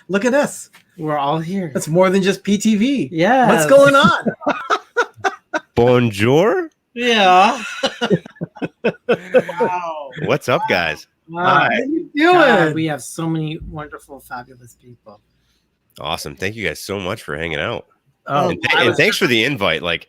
Look at us. We're all here. That's more than just PTV. Yeah. What's going on? Bonjour. Yeah. Wow. What's up, guys? Wow. What are you doing? God, we have so many wonderful, fabulous people. Awesome. Thank you guys so much for hanging out. Oh, And thanks for the invite. Like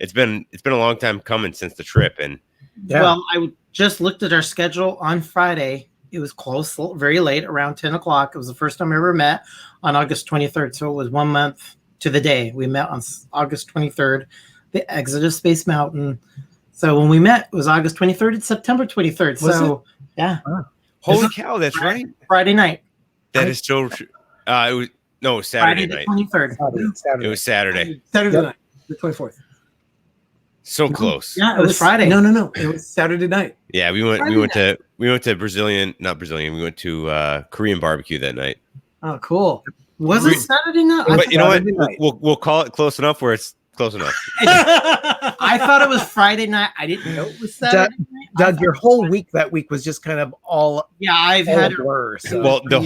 it's been a long time coming since the trip. And yeah. Well, I just looked at our schedule on Friday. It was close, very late, around 10 o'clock. It was the first time we ever met on August 23rd. So it was 1 month to the day. We met on August 23rd, the exit of Space Mountain. So when we met, it was August 23rd. It's September 23rd. Was so, yeah. holy cow, that's right. Friday night. That is so true. It was Saturday Friday night. the 23rd. It was Saturday. Saturday Yep. night, the 24th. So close. Yeah, it was Friday. No. It was Saturday night. Yeah, we went Friday to not Brazilian. We went to Korean barbecue that night. Oh, cool. Was it Saturday night? But you know what? Saturday night. We'll call it close enough where it's close enough. I thought it was Friday night. I didn't know it was Saturday night. Doug, your whole week that week was just kind of all Yeah, I've all had a blur. So. Well, the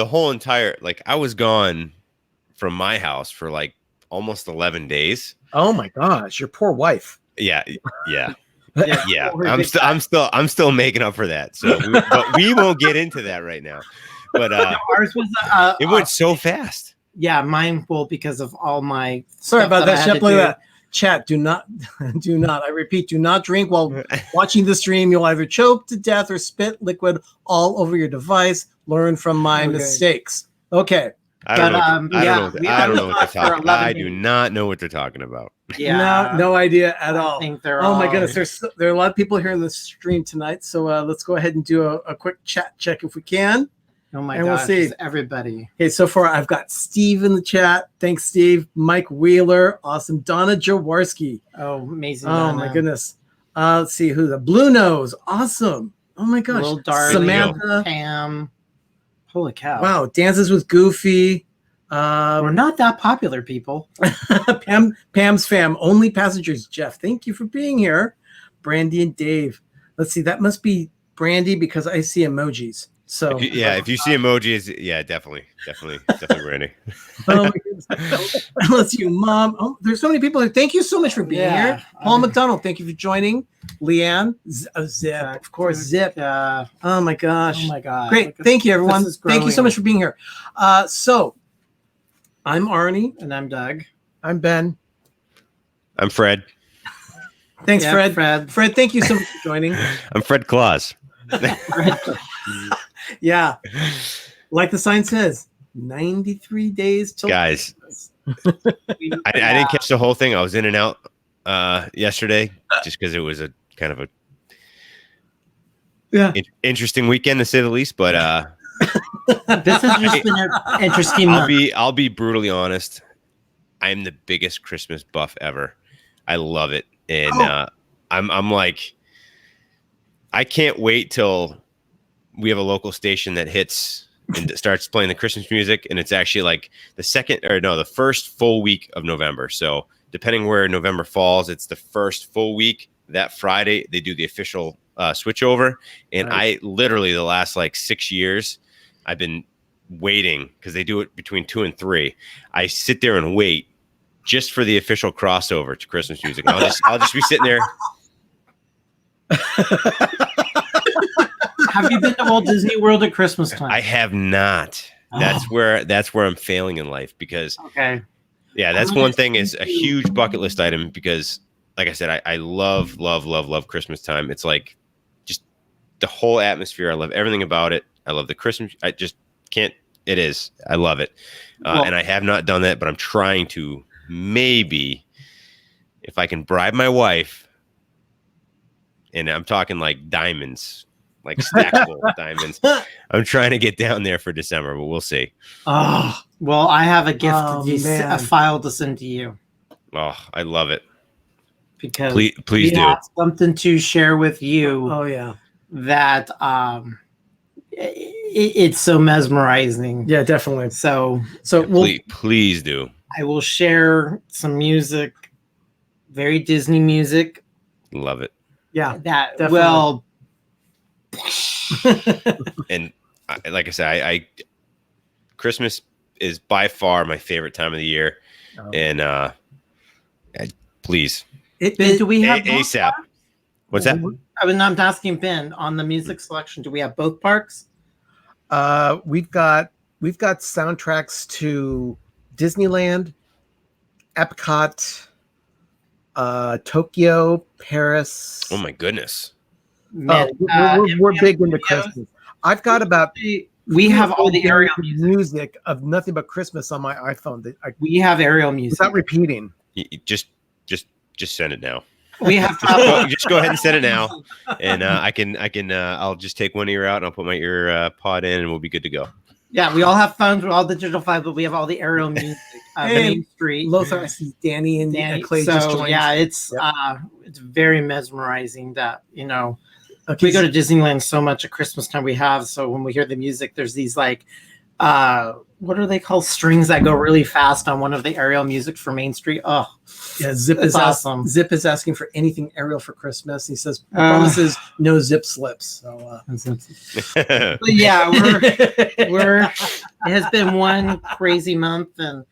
whole entire I was gone from my house for like almost 11 days. Oh my gosh, your poor wife. Yeah. Yeah. I'm still making up for that. So, but we won't get into that right now. But ours was it went so fast. Yeah, mine will because of all my. Sorry stuff about I that, had Shep. to Look at do. that. Chat, do not. I repeat, do not drink while watching the stream. You'll either choke to death or spit liquid all over your device. Learn from my mistakes. Okay. I don't But, know. we I don't know only what they're talked for talking. 11 I do days. not know what they're talking about. Yeah, No idea at I all. think they're Oh my all- goodness, there are a lot of people here in the stream tonight. So let's go ahead and do a quick chat check if we can. Oh my and we'll gosh, see. it's everybody. Okay, so far I've got Steve in the chat. Thanks, Steve. Mike Wheeler, awesome. Donna Jaworski. Oh, amazing. Oh my goodness. Let's see who the Blue Nose. Awesome. Oh my gosh. Little Darling, Samantha. Pam. Holy cow. Wow. Dances with Goofy. We're not that popular, people. Pam's fam. Only passengers. Jeff, thank you for being here. Brandy and Dave. Let's see. That must be Brandy because I see emojis. So If you see emojis, yeah, definitely, Randy. oh my goodness. Let's see, Mom. Oh, there's so many people here. Thank you so much for being Yeah. here. Paul McDonald, thank you for joining. Leanne, Zip, of course, Zip. Yeah. Oh my gosh. Oh my god. Great. Look at- Thank you, everyone. this is Thank you so growing. much for being here. So I'm Arnie. And I'm Doug. I'm Ben. I'm Fred. Thanks, Yeah, Fred. Fred, thank you so much for joining. I'm Fred Claus. Yeah. Like the sign says, 93 days till Guys, I didn't catch the whole thing. I was in and out yesterday just because it was a kind of a interesting weekend to say the least. But This has just been an interesting month. I'll be brutally honest. I'm the biggest Christmas buff ever. I love it, and I'm like, I can't wait till we have a local station that hits and starts playing the Christmas music, and it's actually like the first full week of November. So depending where November falls, it's the first full week. That Friday they do the official switch over, and I literally the last like 6 years I've been waiting because they do it between 2 and 3. I sit there and wait just for the official crossover to Christmas music. And I'll just be sitting there. Have you been to Walt Disney World at Christmas time? I have not. That's where I'm failing in life because Okay. yeah, that's one thing is a huge bucket list item because like I said, I love Christmas time. It's like just the whole atmosphere. I love everything about it. I love the Christmas. I just can't. It is. I love it. And I have not done that, but I'm trying to maybe if I can bribe my wife, and I'm talking like diamonds, like stackable diamonds. I'm trying to get down there for December, but we'll see. Oh, well, I have a gift, man. a file to send to you Oh, I love it. because Please we do. have something to share with you Oh yeah. that it's so mesmerizing. Yeah, definitely. So Please do. I will share some music, very Disney music Love it. Yeah. that Definitely. will. And like I said, Christmas is by far my favorite time of the year. And please. Ben, do we have ASAP. What's that? I mean, I'm asking Ben on the music selection. Do we have both parks? We've got soundtracks to Disneyland, Epcot, Tokyo, Paris. Oh my goodness. Man, We're big into Christmas. I've got about we have all the aerial music of nothing but Christmas on my iPhone. We have aerial music. Without repeating. Just send it now. We have just go ahead and send it now, and I'll just take one ear out and I'll put my ear pod in, and we'll be good to go. Yeah, we all have phones, we're all digital files, but we have all the aerial music. Main Street. Lothar, I see Danny and Clay so, just joined. Yeah, it's very mesmerizing that, you know, we go to Disneyland so much at Christmas time we have. So when we hear the music, there's these like, what are they called? Strings that go really fast on one of the aerial music for Main Street. Oh, yeah. Zip is asking for anything aerial for Christmas. He says promises no zip slips. So, but yeah, it has been one crazy month, and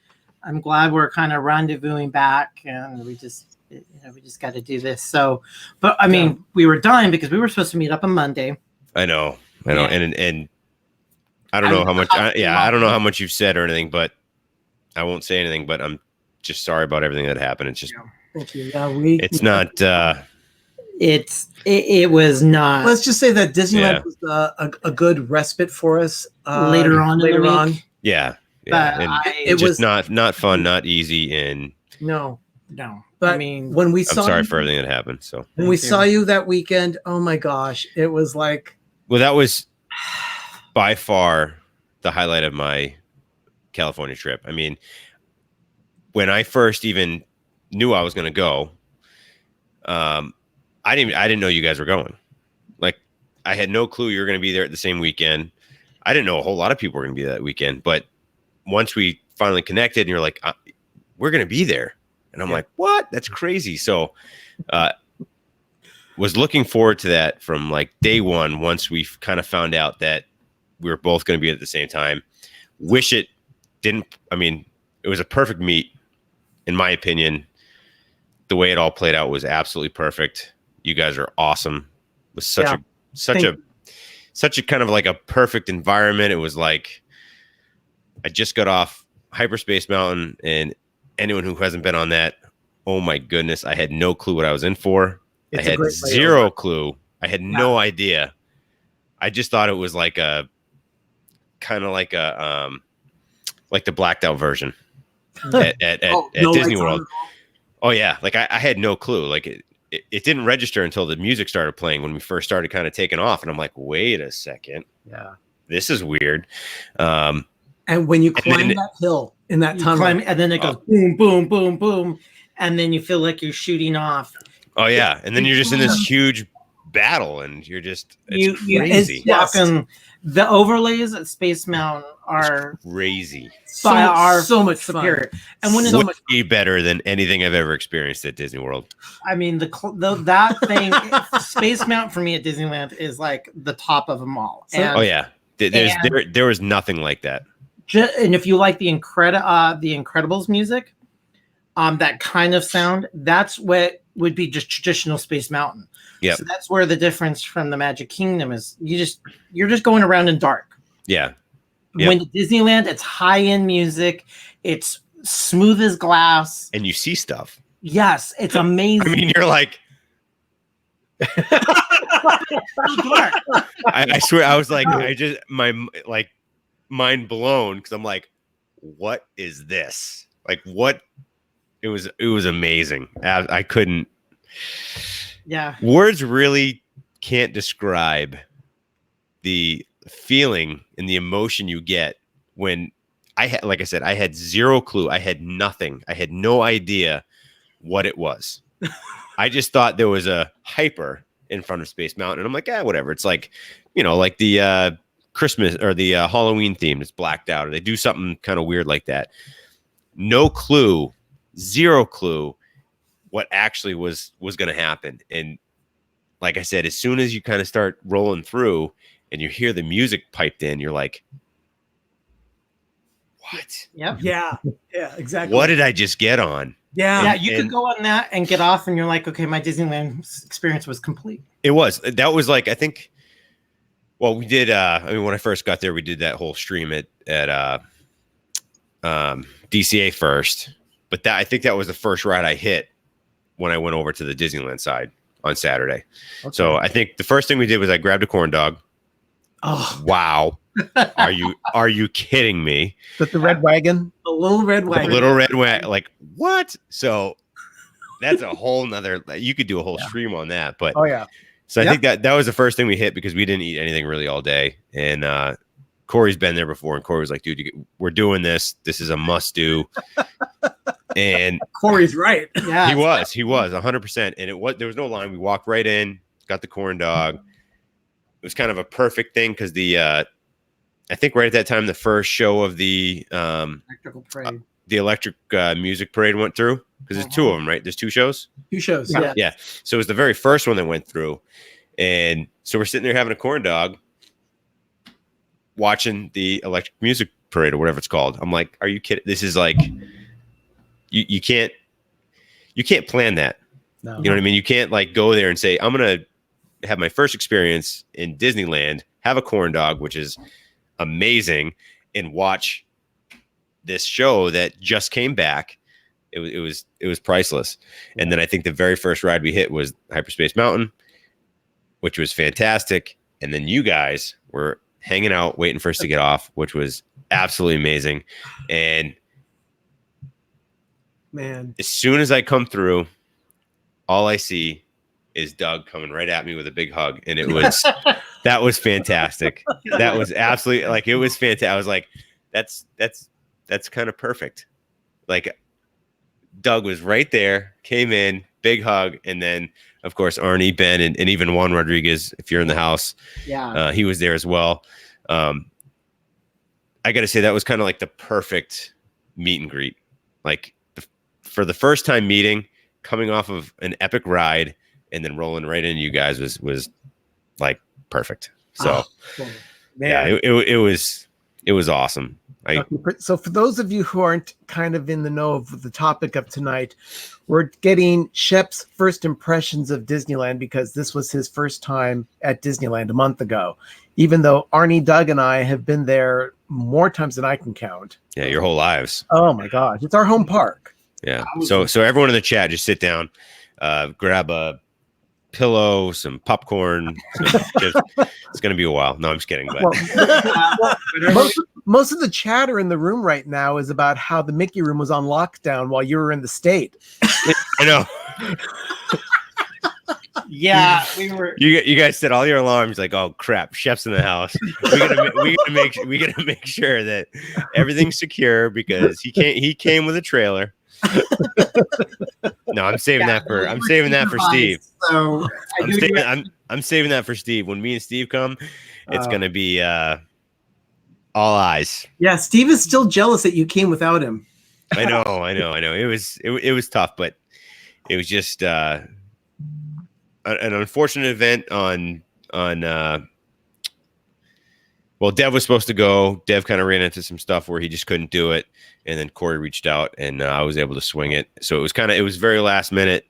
I'm glad we're kind of rendezvousing back, and we just got to do this. So, but I mean, we were dying because we were supposed to meet up on Monday. I know, and I don't know how much. I don't know how much you've said or anything, but I won't say anything. But I'm just sorry about everything that happened. It's just, thank you. Yeah, it's not. It was not. Let's just say that Disneyland was a good respite for us later on. Yeah. It was just not fun, not easy, and no. But I mean, when we saw, I'm sorry for everything that happened. So when we saw you that weekend, oh my gosh, it was like. Well, that was by far the highlight of my California trip. I mean, when I first even knew I was going to go, I didn't know you guys were going. Like, I had no clue you were going to be there at the same weekend. I didn't know a whole lot of people were going to be there that weekend, but once we finally connected and you're like, we're going to be there. And I'm like, what? That's crazy. So, was looking forward to that from like day one. Once we kind of found out that we were both going to be at the same time, wish it didn't. I mean, it was a perfect meet, in my opinion. The way it all played out was absolutely perfect. You guys are awesome. It was such a kind of like a perfect environment. It was like I just got off Hyperspace Mountain, and anyone who hasn't been on that, oh my goodness, I had no clue what I was in for. I had zero clue. I had no idea. I just thought it was like a kind of like a like the blacked out version at Disney World. Oh yeah, like I had no clue. Like it didn't register until the music started playing when we first started kind of taking off, and I'm like, wait a second, this is weird. And when you climb that hill in that tunnel, and then it goes boom, boom, boom, boom, and then you feel like you're shooting off. Oh yeah, and then you're just in this huge battle, and you're just crazy. The overlays at Space Mountain are crazy. So much superior, and when it's way better than anything I've ever experienced at Disney World. I mean, that thing, Space Mountain for me at Disneyland is like the top of them all. And, there was nothing like that. And if you like the Incredibles music, that kind of sound, that's what would be just traditional Space Mountain. Yeah. So that's where the difference from the Magic Kingdom is. You're just going around in dark. Yeah. When Disneyland, it's high end music. It's smooth as glass, and you see stuff. Yes, it's amazing. I mean, you're like. I swear, I was like, my mind blown because I'm like, what is this? Like, what? It was amazing. I couldn't. Yeah. Words really can't describe the feeling and the emotion you get when like I said, I had zero clue. I had nothing. I had no idea what it was. I just thought there was a hyper in front of Space Mountain. And I'm like, whatever. It's like, like the Christmas or the Halloween theme is blacked out, or they do something kind of weird like that. No clue, zero clue what actually was going to happen. And like I said, as soon as you kind of start rolling through and you hear the music piped in, you're like, what? Yep. Yeah, exactly. What did I just get on? Yeah, you could go on that and get off, and you're like, okay, my Disneyland experience was complete. It was. That was like, I think, well, we did, when I first got there, we did that whole stream at DCA first. But I think that was the first ride I hit when I went over to the Disneyland side on Saturday. Okay. So I think the first thing we did was I grabbed a corn dog. Oh, wow. Are you kidding me? With the red wagon? The little red wagon. The little red wagon. Like, what? So that's a whole nother, you could do a whole stream on that. But so I think that was the first thing we hit because we didn't eat anything really all day. And Corey's been there before, and Corey was like, dude, we're doing this. This is a must do. And Corey's right. Yeah, he was 100%. And there was no line. We walked right in, got the corn dog. It was kind of a perfect thing because I think right at that time, the first show of the electrical parade, the electric music parade went through because there's two of them, right? There's two shows. Two shows. Yeah. So it was the very first one that went through. And so we're sitting there having a corn dog, watching the electric music parade or whatever it's called. I'm like, are you kidding? This is like, you can't plan that. No. You know what I mean? You can't like go there and say, I'm going to have my first experience in Disneyland, have a corn dog, which is amazing, and watch this show that just came back. It was priceless. And then I think the very first ride we hit was Hyperspace Mountain, which was fantastic. And then you guys were hanging out, waiting for us to get off, which was absolutely amazing. And man, as soon as I come through, all I see is Doug coming right at me with a big hug. And it was, that was fantastic. That was absolutely, like, it was fantastic. I was like, that's kind of perfect. Like, Doug was right there, came in, big hug. And then, of course, Arnie, Ben, and even Juan Rodriguez, if you're in the house, he was there as well. I got to say, that was kind of like the perfect meet and greet. Like, for the first time meeting, coming off of an epic ride, and then rolling right into you guys was like perfect. So, it was awesome. So for those of you who aren't kind of in the know of the topic of tonight, we're getting Shep's first impressions of Disneyland because this was his first time at Disneyland a month ago, even though Arnie, Doug, and I have been there more times than I can count. Yeah, your whole lives. Oh my gosh, it's our home park. Yeah. So everyone in the chat, just sit down, grab a pillow, some popcorn. It's going to be a while. No, I'm just kidding. But most of the chatter in the room right now is about how the Mickey room was on lockdown while you were in the state. I know. Yeah, we were. You guys set all your alarms. Like, oh crap, Chef's in the house. We gotta make sure that everything's secure because he came with a trailer. No, I'm saving that for Steve. So I'm saving that for Steve. When me and Steve come, it's gonna be all eyes. Yeah, Steve is still jealous that you came without him. I know. It was tough, but it was just an unfortunate event on well, Dev was supposed to go. Dev kind of ran into some stuff where he just couldn't do it. And then Corey reached out and I was able to swing it. So it was very last minute.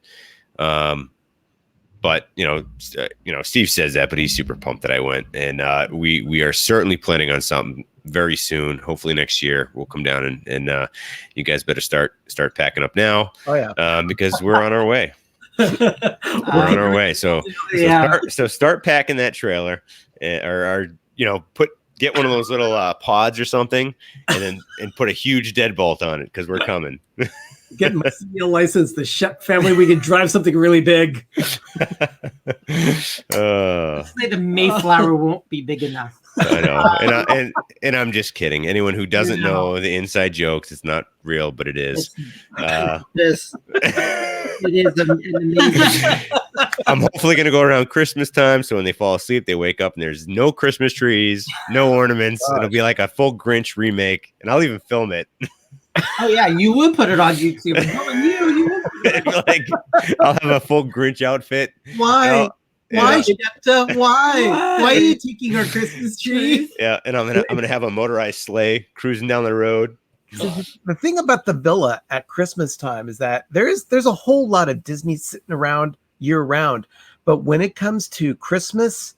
But Steve says that, but he's super pumped that I went. And we are certainly planning on something very soon. Hopefully next year we'll come down and you guys better start packing up now. Oh yeah. Because we're on our way. We're on our way. So start packing that trailer or get one of those little pods or something and put a huge deadbolt on it because we're coming. Get my CDL license, the Shep family. We can drive something really big. Say the Mayflower won't be big enough. I know, and I'm just kidding. Anyone who doesn't know the inside jokes, it's not real, but it is. It is amazing. I'm hopefully going to go around Christmas time, so when they fall asleep, they wake up and there's no Christmas trees, no ornaments. It'll be like a full Grinch remake, and I'll even film it. Oh yeah, you would put it on YouTube. Like I'll have a full Grinch outfit. Why? Why, Shepta? Why? Why are you taking our Christmas tree? Yeah, and I'm gonna have a motorized sleigh cruising down the road, The thing about the villa at Christmas time is that there's a whole lot of Disney sitting around year round, but when it comes to Christmas,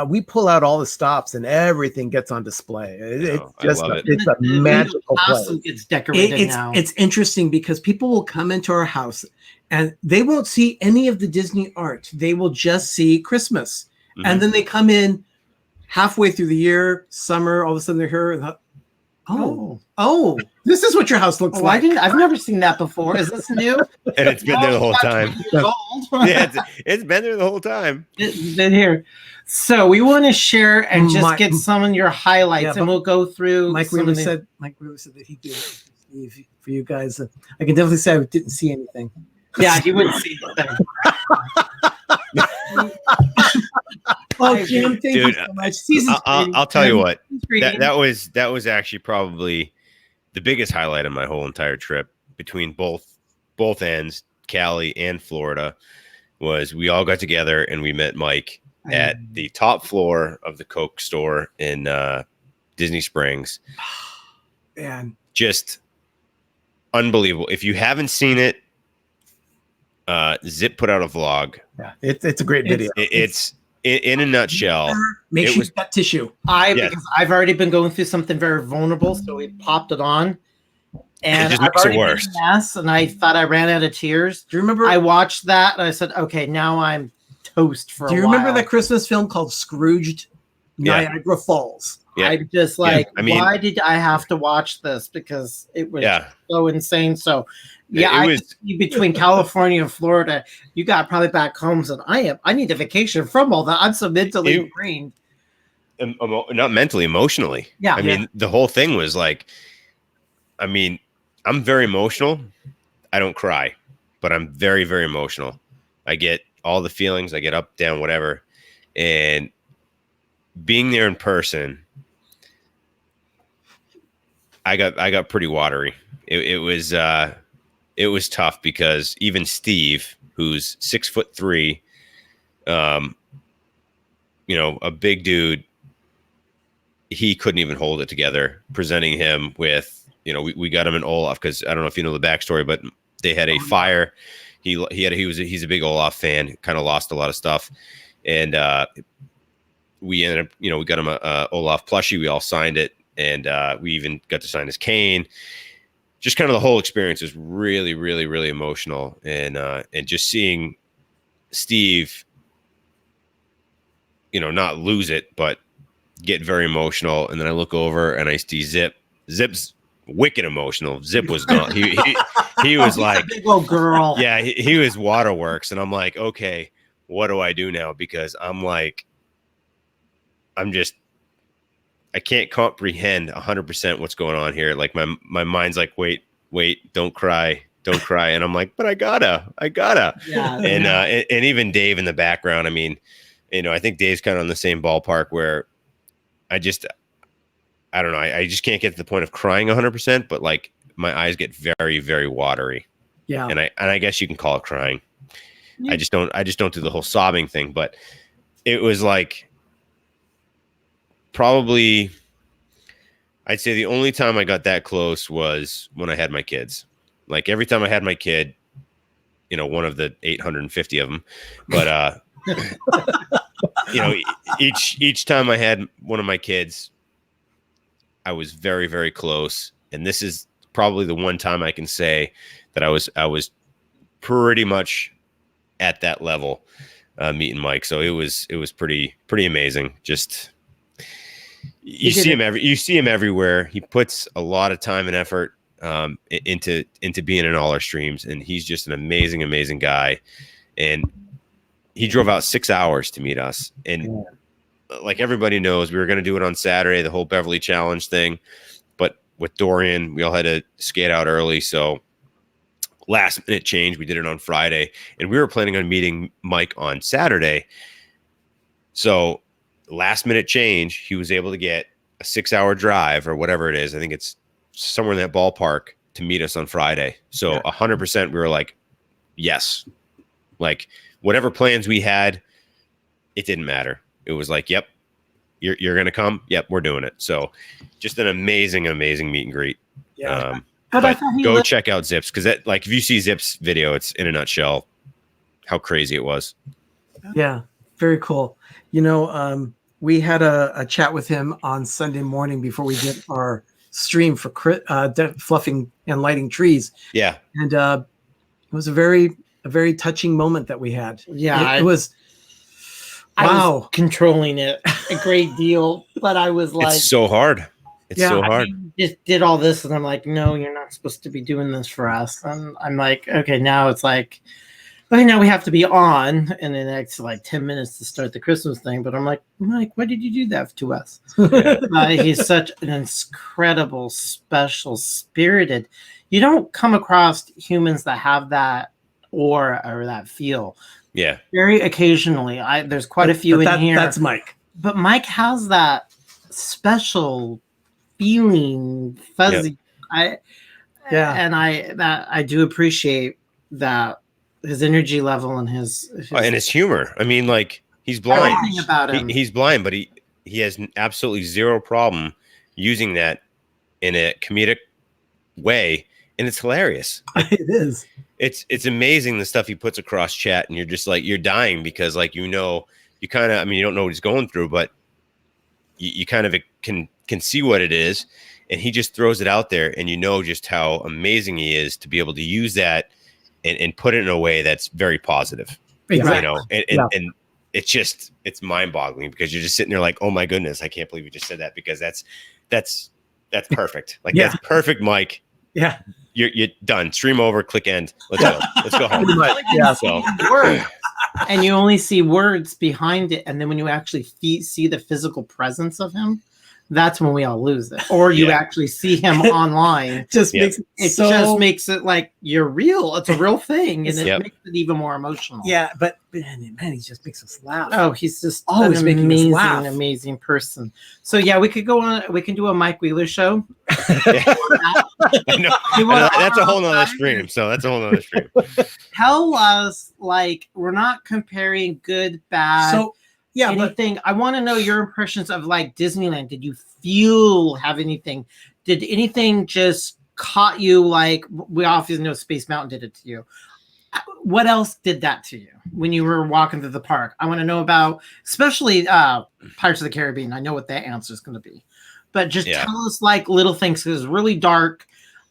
we pull out all the stops and everything gets on display. It's a magical place. It's decorated now. It's interesting because people will come into our house and they won't see any of the Disney art. They will just see Christmas. Mm-hmm. And then they come in halfway through the year, summer, all of a sudden they're here. And, this is what your house looks like. I've never seen that before. Is this new? And it's been there the whole time. Yeah, it's been there the whole time. It's been here. So we want to share and just get some of your highlights, and we'll go through. Mike really said that he did it for you guys. I can definitely say I didn't see anything. Yeah, you wouldn't see anything. Oh, Jim, thank you so much. I'll tell you what. That was actually probably the biggest highlight of my whole entire trip between both ends, Cali and Florida, was we all got together and we met Mike at the top floor of the Coke store in Disney Springs. Man, just unbelievable. If you haven't seen it, Zip put out a vlog. Yeah, it's a great video. It's in a nutshell. Make sure you got tissue. Because I've already been going through something very vulnerable, so we popped it on. And it I've already been a mess, and I thought I ran out of tears. Do you remember? I watched that, and I said, "Okay, now I'm toast for." Do you remember that Christmas film called Scrooged? Niagara Falls. Yeah. I'm just like, why did I have to watch this? Because it was so insane. So, I was between California and Florida. You got probably back home, and I need a vacation from all that. I'm so mentally drained. Not mentally, emotionally. Yeah. I mean, the whole thing was like, I'm very emotional. I don't cry, but I'm very, very emotional. I get all the feelings. I get up, down, whatever. And being there in person, I got pretty watery. It was tough because even Steve, who's 6'3", a big dude, he couldn't even hold it together. Presenting him with, we got him an Olaf because I don't know if you know the backstory, but they had a fire. He's a big Olaf fan. Kind of lost a lot of stuff, and we ended up, we got him a Olaf plushie. We all signed it, and we even got to sign his cane. Just kind of the whole experience is really, really, really emotional, and just seeing Steve, not lose it, but get very emotional. And then I look over and I see Zip. Zip's wicked emotional. Zip was gone. He was like, a big old girl. Yeah, he was waterworks, and I'm like, okay, what do I do now? Because I'm like, I can't comprehend 100% what's going on here. Like my mind's like, wait, don't cry. And I'm like, but I gotta. Yeah. And even Dave in the background. I mean, I think Dave's kind of on the same ballpark where I don't know. I just can't get to the point of crying 100%, but like my eyes get very, very watery. Yeah. And I guess you can call it crying. Yeah. I just don't do the whole sobbing thing, but it was like, probably, I'd say the only time I got that close was when I had my kids. Like every time I had my kid, one of the 850 of them, but each time I had one of my kids, I was very, very close. And this is probably the one time I can say that I was pretty much at that level, meeting Mike. So it was pretty amazing. Just, you see him everywhere. He puts a lot of time and effort into being in all our streams, and he's just an amazing guy. And he drove out 6 hours to meet us. And like everybody knows, we were going to do it on Saturday, the whole Beverly Challenge thing, but with Dorian, we all had to skate out early. So last minute change, we did it on Friday, and we were planning on meeting Mike on Saturday. So last minute change, he was able to get a 6 hour drive or whatever it is. I think it's somewhere in that ballpark to meet us on Friday. So 100% we were like, yes, like whatever plans we had, it didn't matter. It was like, yep, you're going to come. Yep. We're doing it. So just an amazing meet and greet. Yeah. But I But thought he go lived- check out Zips, because that, like, if you see Zips video, it's in a nutshell how crazy it was. Yeah, very cool. You know, we had a chat with him on Sunday morning before we did our stream for fluffing and lighting trees, Yeah. and it was a very touching moment that we had. Yeah, it was. I was Wow. controlling it a great deal, but I was like, It's so hard. It's so hard. just did all this, and I'm like, no, you're not supposed to be doing this for us. And I'm like, okay, now it's like, okay, now we have to be on in the next like 10 minutes to start the Christmas thing. But I'm like, Mike, why did you do that to us? He's such an incredible, special, spirited. You don't come across humans that have that aura or that feel. Yeah. Very occasionally. There's quite a few in here. That's Mike. But Mike has that special feeling, fuzzy. Yep. I do appreciate that, his energy level and his And his humor. I mean, like, he's blind. everything about him. He's blind, but he has absolutely zero problem using that in a comedic way, and it's hilarious. It is. It's amazing the stuff he puts across chat, and you're just like, you're dying, because, like, you kind of, I mean, you don't know what he's going through, but you kind of can see what it is, and he just throws it out there, and you know just how amazing he is to be able to use that and put it in a way that's very positive. Exactly. You know, and it's mind-boggling, because you're just sitting there like, oh my goodness, I can't believe you just said that, because that's perfect. Like, that's perfect, Mike. Yeah. You're done. Stream over. Click end. Let's go. Let's go home. Yeah. So, Words. And you only see words behind it, and then when you actually see the physical presence of him, that's when we all lose it. Or you actually see him online. Just Yeah. makes it Just makes it like you're real. It's a real thing, and it Yep. makes it even more emotional. Yeah, but man, he just makes us laugh. Oh, he's just Always an making us laugh. amazing person. So yeah, we could go on. We can do a Mike Wheeler show. I know. That's a whole nother stream. So that's a whole nother stream. Tell us, like, we're not comparing good, bad. So yeah, but anything. I want to know your impressions of like Disneyland. Did you have anything? Did anything just caught you? Like, we obviously know Space Mountain did it to you. What else did that to you when you were walking through the park? I want to know about, especially Pirates of the Caribbean. I know what that answer is going to be, but just tell us like little things. 'Cause it's really dark,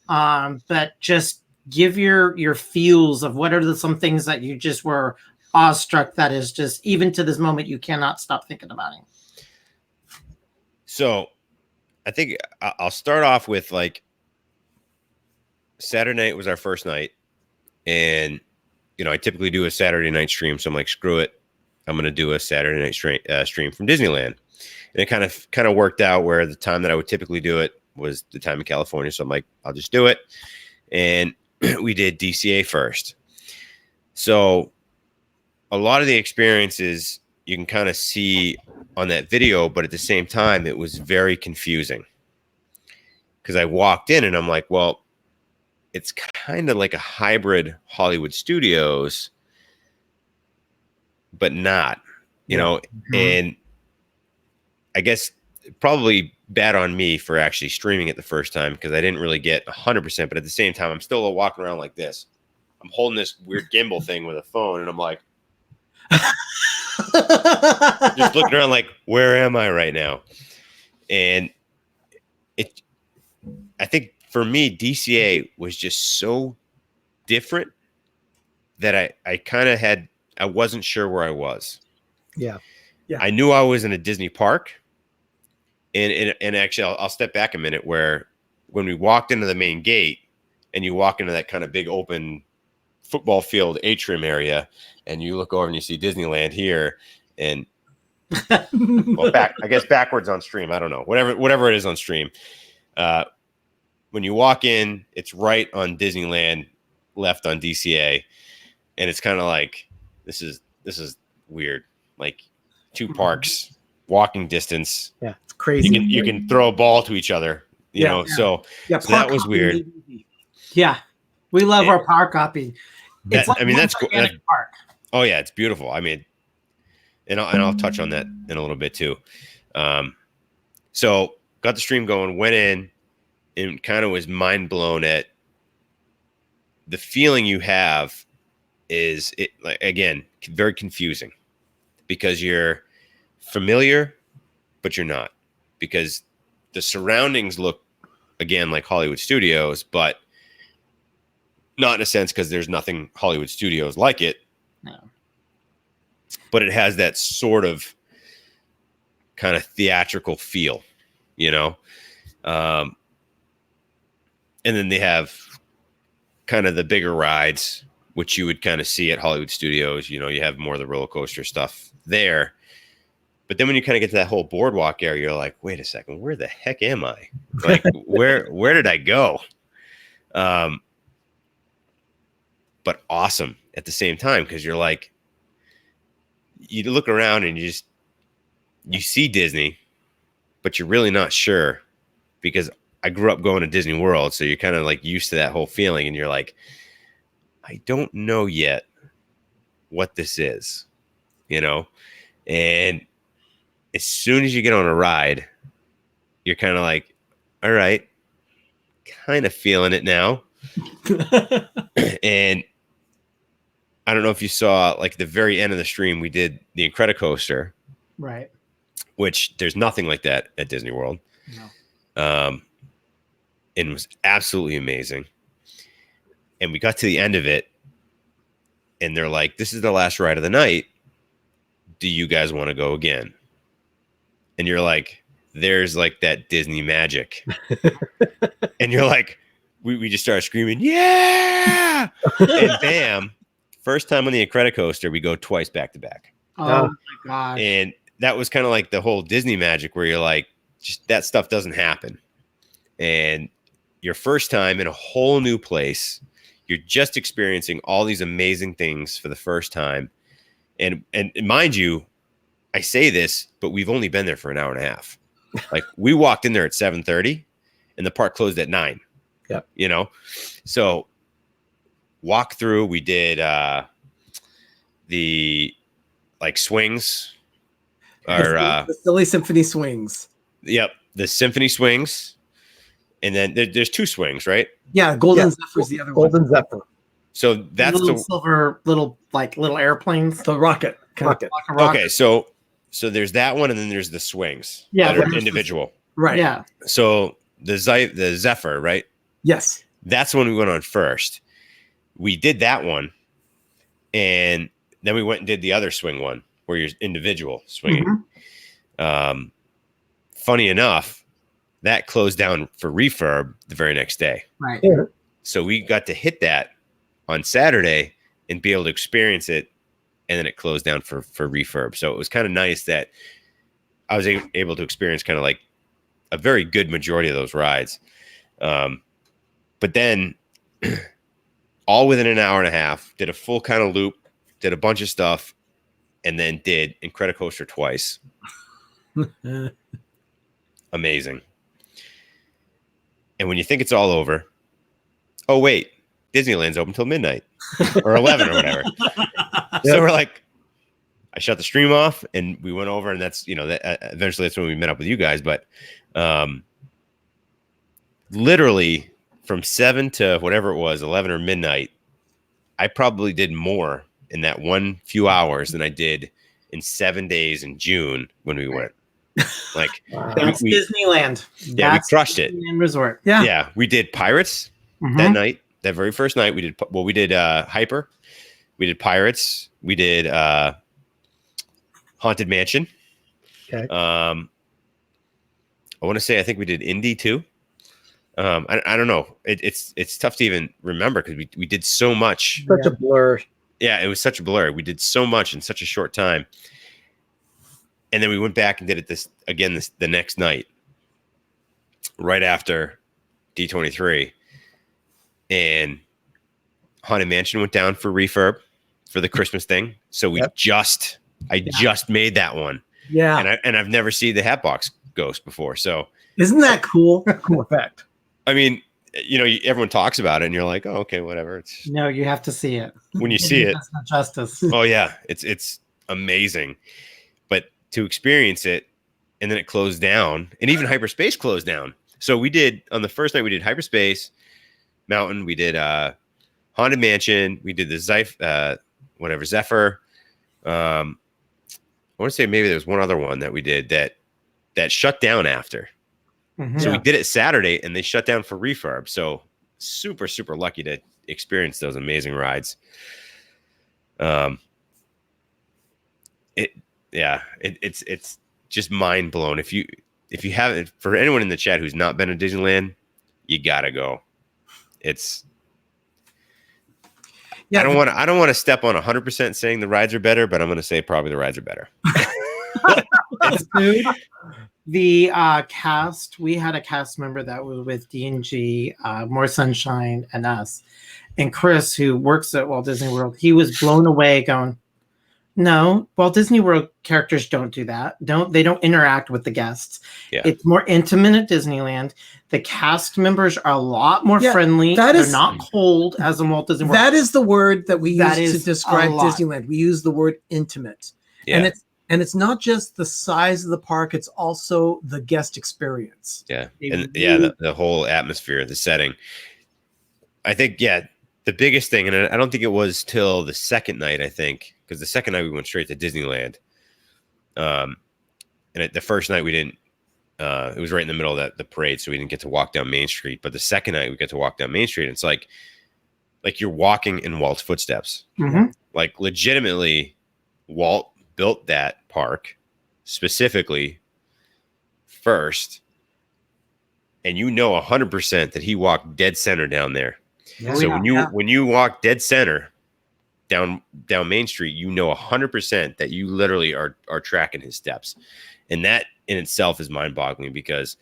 but just give your feels of what are some things that you just were awestruck, that is just, even to this moment, you cannot stop thinking about it. So I think I'll start off with, like, Saturday night was our first night, and you know, I typically do a Saturday night stream, so I'm like, screw it, I'm going to do a Saturday night stream from Disneyland. And it kind of worked out where the time that I would typically do it was the time in California, so I'm like, I'll just do it. And we did DCA first. So a lot of the experiences you can kind of see on that video, but at the same time, it was very confusing, because I walked in and I'm like, well, it's kind of like a hybrid Hollywood Studios, but not, you know. And I guess probably bad on me for actually streaming it the first time, because I didn't really get 100%, but at the same time, I'm still walking around like this. I'm holding this weird gimbal thing with a phone, and I'm like, just looking around like, where am I right now? And I think for me, DCA was just so different that I wasn't sure where I was. Yeah. I knew I was in a Disney park. And actually, I'll step back a minute, where when we walked into the main gate and you walk into that kind of big open football field atrium area, and you look over and you see Disneyland here, and well, I guess backwards on stream, I don't know, whatever it is on stream. When you walk in, it's right on Disneyland, left on DCA, and it's kind of like, this is weird, like two parks walking distance. Yeah, it's crazy. You can throw a ball to each other, you know. So that was weird. Yeah, we love our park hopping. That's cool. Park. Oh yeah, it's beautiful. I mean, and I'll touch on that in a little bit too. So got the stream going, went in, and kind of was mind blown at the feeling you have is it, like, again, very confusing because you're familiar, but you're not, because the surroundings look, again, like Hollywood Studios, but not in a sense because there's nothing Hollywood Studios like it. No. But it has that sort of kind of theatrical feel, you know? And then they have kind of the bigger rides, which you would kind of see at Hollywood Studios. You know, you have more of the roller coaster stuff there. But then when you kind of get to that whole boardwalk area, you're like, wait a second, where the heck am I? Like, where did I go? But awesome at the same time, because you're like, you look around and you see Disney, but you're really not sure, because I grew up going to Disney World. So you're kind of like used to that whole feeling. And you're like, I don't know yet what this is, you know? And as soon as you get on a ride, you're kind of like, all right, kind of feeling it now. And I don't know if you saw, like, the very end of the stream, we did the Incredicoaster, Right. which there's nothing like that at Disney World. No. And it was absolutely amazing. And we got to the end of it, and they're like, this is the last ride of the night. Do you guys want to go again? And you're like, there's like that Disney magic. And you're like, we just started screaming, yeah! And bam, first time on the Incredicoaster, we go twice back to back. Oh my gosh. And that was kind of like the whole Disney magic where you're like, just that stuff doesn't happen. And your first time in a whole new place, you're just experiencing all these amazing things for the first time. And mind you, I say this, but we've only been there for an hour and a half. Like, we walked in there at 7:30 and the park closed at 9. Yep. You know? So walk through, we did the like swings or the silly symphony swings. Yep, the symphony swings. And then there's 2 swings, right? Yeah, Golden Zephyr is the other one. Golden Zephyr. So that's little the silver, little airplanes. The rocket. Rocket. Like a rocket. okay. So there's that one, and then there's the swings. Yeah, that are there's individual. Right. Yeah. So the Zephyr, right? Yes. That's the one we went on first. We did that one, and then we went and did the other swing one where you're individual swinging. Mm-hmm. Funny enough, that closed down for refurb the very next day. Right. Yeah. So we got to hit that on Saturday and be able to experience it, and then it closed down for refurb. So it was kind of nice that I was able to experience kind of like a very good majority of those rides. But then all within an hour and a half, did a full kind of loop, did a bunch of stuff, and then did Incredicoaster twice. Amazing. And when you think it's all over, oh, wait, Disneyland's open till midnight or 11 or whatever. So we're like, I shut the stream off and we went over, and that's, eventually that's when we met up with you guys. But literally from 7 to whatever it was, 11 or midnight, I probably did more in that few hours than I did in 7 days in June when we went. Like, That's Disneyland. Yeah, That's we crushed it. Disneyland Resort. Yeah. Yeah, we did Pirates that night. That very first night, we did Hyper, we did Pirates, we did Haunted Mansion. Okay. I want to say I think we did Indy too. I don't know. It's tough to even remember because we did so much. Such a blur. Yeah, it was such a blur. We did so much in such a short time. And then we went back and did it the next night, right after D23. And Haunted Mansion went down for refurb for the Christmas thing. So I just made that one. Yeah. And I've never seen the Hatbox Ghost before. So Isn't that cool? Cool effect. I mean, everyone talks about it and you're like, oh, okay, whatever. No, you have to see it. When you see it. That's not justice. Oh yeah. It's amazing. But to experience it, and then it closed down, and even hyperspace closed down. So we did on the first night, we did Hyperspace Mountain. We did Haunted Mansion. We did the Zephyr. I want to say maybe there was one other one that we did that shut down after. Mhm. So we did it Saturday and they shut down for refurb. So super, super lucky to experience those amazing rides. It's just mind blown. If you haven't, for anyone in the chat who's not been to Disneyland, you gotta go. I don't want to step on 100% saying the rides are better, but I'm going to say probably the rides are better. Dude, the cast, we had a cast member that was with D&G, More Sunshine, and us. And Chris, who works at Walt Disney World, he was blown away going, no, Walt Disney World characters don't do that. They don't interact with the guests. Yeah. It's more intimate at Disneyland. The cast members are a lot more friendly. They're not cold as in Walt Disney World. That is the word that we use to describe Disneyland. We use the word intimate. Yeah. And it's not just the size of the park, it's also the guest experience. Yeah. And the whole atmosphere, the setting. I think, the biggest thing, and I don't think it was till the second night, I think, because the second night we went straight to Disneyland. And the first night we didn't, it was right in the middle of the parade, so we didn't get to walk down Main Street. But the second night we get to walk down Main Street, and it's like you're walking in Walt's footsteps. Mm-hmm. Like legitimately, Walt built that park specifically first, and 100% that he walked dead center down there. Yeah. So when you walk dead center down Main Street, 100% that you literally are tracking his steps, and that in itself is mind-boggling because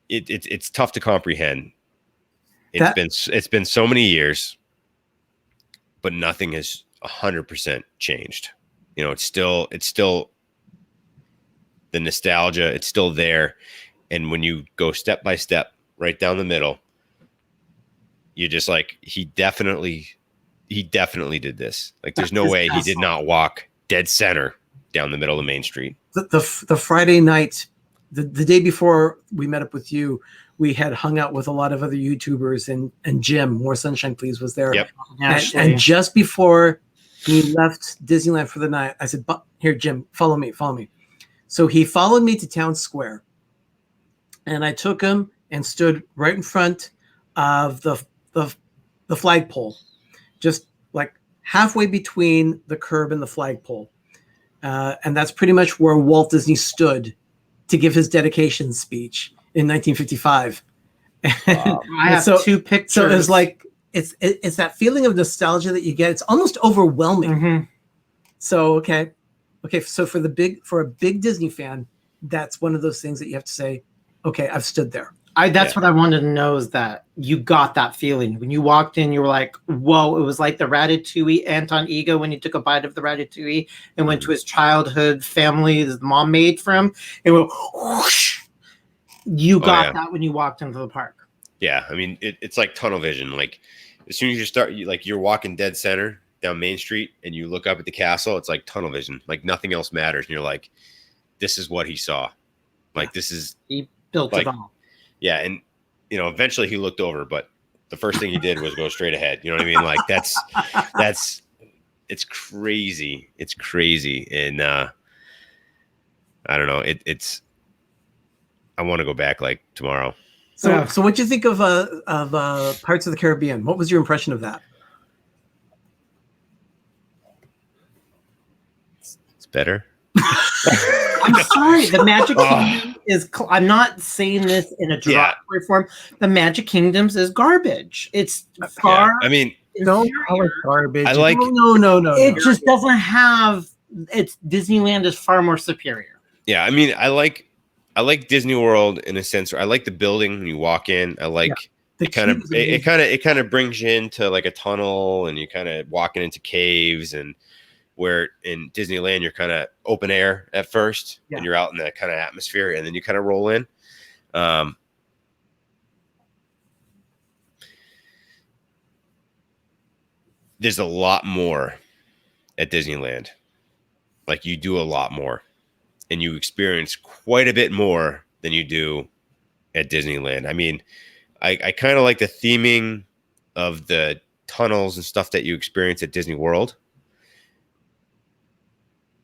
it's tough to comprehend. It's been so many years, but nothing has 100% changed. It's still the nostalgia. It's still there, and when you go step by step right down the middle, you're just like, he definitely did this. Like, there's no way he did not walk dead center down the middle of Main Street. The Friday night, the day before we met up with you, we had hung out with a lot of other YouTubers, and Jim, More Sunshine Please, was there. Yep. And just before he left Disneyland for the night, I said, here, Jim, follow me. So he followed me to Town Square, and I took him and stood right in front of the flagpole, just like halfway between the curb and the flagpole. And that's pretty much where Walt Disney stood to give his dedication speech in 1955. Wow. I have two pictures. So it's like, it's that feeling of nostalgia that you get. It's almost overwhelming. Mm-hmm. So, okay. So for a big Disney fan, that's one of those things that you have to say, okay, I've stood there. That's what I wanted to know, is that you got that feeling when you walked in. You were like, "Whoa!" It was like the Ratatouille Anton Ego when he took a bite of the Ratatouille and went to his childhood family his mom made for him. It went whoosh. You got that when you walked into the park. Yeah, I mean, it's like tunnel vision. Like, as soon as you start, you're walking dead center down Main Street, and you look up at the castle. It's like tunnel vision. Like nothing else matters, and you're like, "This is what he saw." Like He built it all. Yeah, and eventually he looked over, but the first thing he did was go straight ahead. You know what I mean? Like it's crazy. It's crazy, and I don't know. I want to go back like tomorrow. So what do you think of Pirates of the Caribbean? What was your impression of that? It's better. I'm sorry. The Magic Kingdom is. I'm not saying this in a derogatory form. The Magic Kingdoms is garbage. It's far. Yeah. I mean, don't call it garbage. I like. No. It just doesn't have. It's Disneyland is far more superior. Yeah, I mean, I like Disney World in a sense. I like the building when you walk in. I like it kind of brings you into like a tunnel, and you kind of walking into caves, and where in Disneyland you're kind of open air at first, and you're out in that kind of atmosphere, and then you kind of roll in. There's a lot more at Disneyland. Like, you do a lot more, and you experience quite a bit more than you do at Disneyland. I mean, I kind of like the theming of the tunnels and stuff that you experience at Disney World.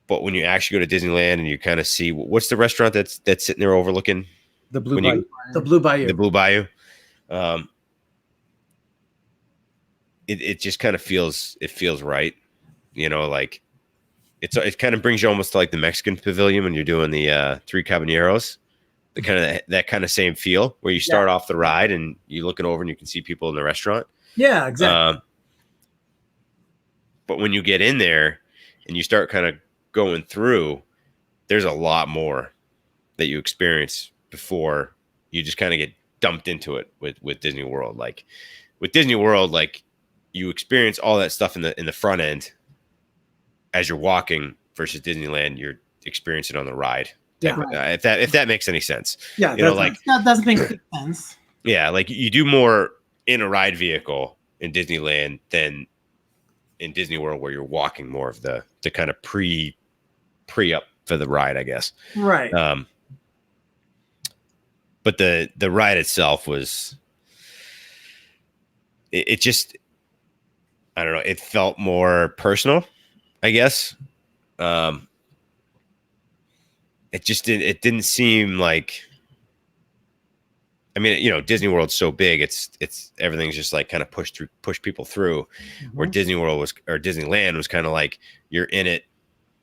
But when you actually go to Disneyland and you kind of see what's the restaurant that's sitting there overlooking The Blue Bayou. The Blue Bayou. The Blue Bayou. It just kind of feels right, you know, like it kind of brings you almost to like the Mexican pavilion when you're doing the Three Caballeros, the kind of that kind of same feel where you start off the ride and you're looking over and you can see people in the restaurant. Yeah, exactly. But when you get in there and you start kind of going through, there's a lot more that you experience before you just kind of get dumped into it with Disney World. Like with Disney World, like you experience all that stuff in the front end as you're walking, versus Disneyland, you're experiencing it on the ride. Yeah. If that makes any sense. Yeah, you know, like that doesn't make sense. Yeah, like you do more in a ride vehicle in Disneyland than in Disney World, where you're walking more of the kind of pre up for the ride, I guess. Right. But the ride itself was, it just, I don't know, it felt more personal, I guess. It just didn't seem like, I mean, you know, Disney World's so big, it's everything's just like kind of push people through. Mm-hmm. Where Disneyland was kind of like, you're in it,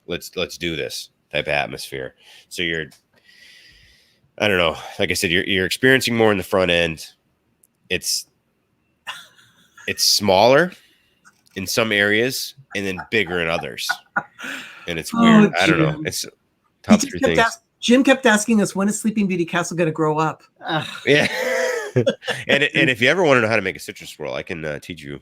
let's do this type of atmosphere. So I don't know, like I said, you're experiencing more in the front end. It's smaller in some areas and then bigger in others, and it's weird. I don't know. It's top three things. Jim kept asking us, when is Sleeping Beauty Castle going to grow up? Yeah. and if you ever want to know how to make a citrus swirl, I can teach you.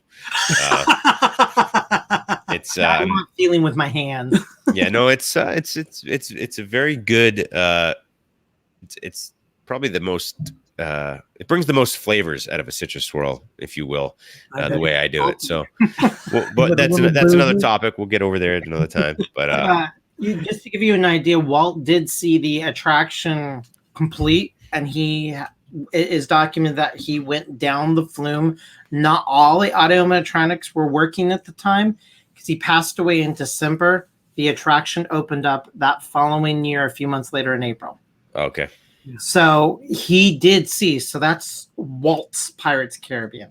It's I'm not feeling with my hands. Yeah, no, it's a very good. It's probably the most. It brings the most flavors out of a citrus swirl, if you will, the way I do it. So, but that's another topic. We'll get over there at another time. But just to give you an idea, Walt did see the attraction complete, and it is documented that he went down the flume. Not all the audio animatronics were working at the time, because he passed away in December. The attraction opened up that following year, a few months later in April. Okay. So he did see. So that's Walt's Pirates Caribbean.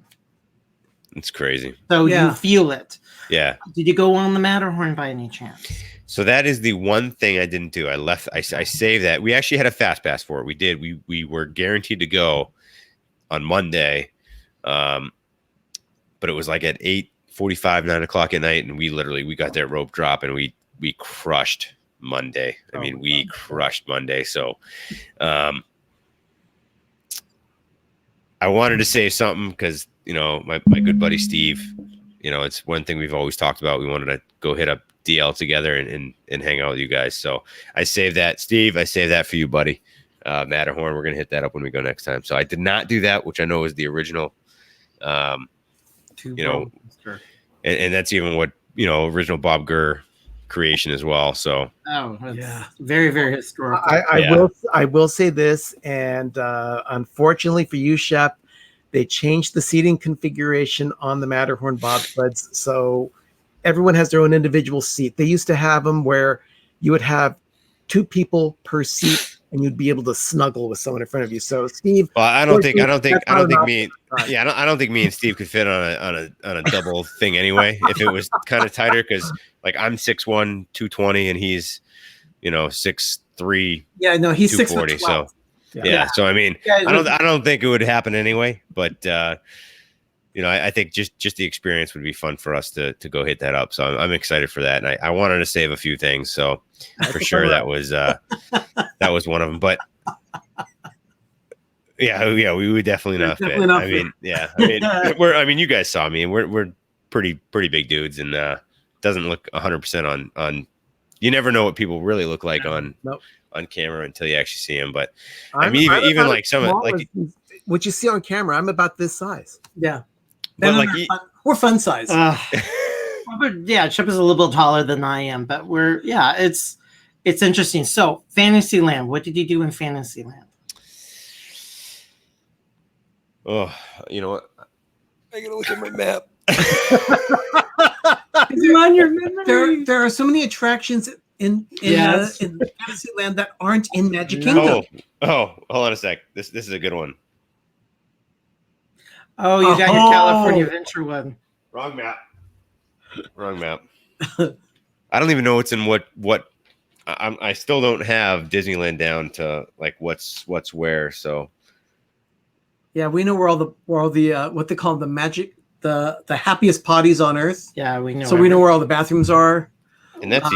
It's crazy. So you feel it. Yeah. Did you go on the Matterhorn by any chance? So that is the one thing I didn't do. I saved that. We actually had a fast pass for it. We did. We were guaranteed to go on Monday. But it was like at 8:45, 9 o'clock at night. And we got that rope drop and we crushed Monday. I mean, we crushed Monday. So I wanted to say something because, you know, my good buddy Steve, you know, it's one thing we've always talked about. We wanted to go hit up DL together and hang out with you guys. So I saved that. Steve, I saved that for you, buddy. Matterhorn, we're going to hit that up when we go next time. So I did not do that, which I know is the original, you know, and that's even what, you know, original Bob Gurr creation as well. So very, very historical. I will say this, and unfortunately for you, Shep, they changed the seating configuration on the Matterhorn bobsleds, so everyone has their own individual seat. They used to have them where you would have 2 people per seat, and you'd be able to snuggle with someone in front of you. So, Steve, well, I don't think me and Steve could fit on a double thing anyway. If it was kind of tighter, because like I'm 6'1", 220, and he's, you know, 6'3". Yeah, no, he's 240. So yeah. So I mean, I don't think it would happen anyway. But you know, I think just the experience would be fun for us to go hit that up. So I'm excited for that, and I wanted to save a few things. So for sure that was one of them. But yeah, we would definitely not fit. I mean, you guys saw me, and we're pretty big dudes, and doesn't look 100% on. You never know what people really look like on camera until you actually see them. But I mean, even like some like what you see on camera, I'm about this size. Yeah. But like we're fun size. Yeah, Shep is a little bit taller than I am, but it's interesting. So Fantasyland, what did you do in Fantasyland? Oh, you know what? I gotta look at my map. Is it on your memory? There are so many attractions in Yes. in Fantasyland that aren't in Magic Kingdom. Oh, hold on a sec. This is a good one. Oh, you got your California Adventure one. Wrong map. Wrong map. I don't even know what's in what. I still don't have Disneyland down to like what's where. So Yeah, we know where all the what they call the happiest potties on earth. Yeah, we know. So we know where all the bathrooms are. and that's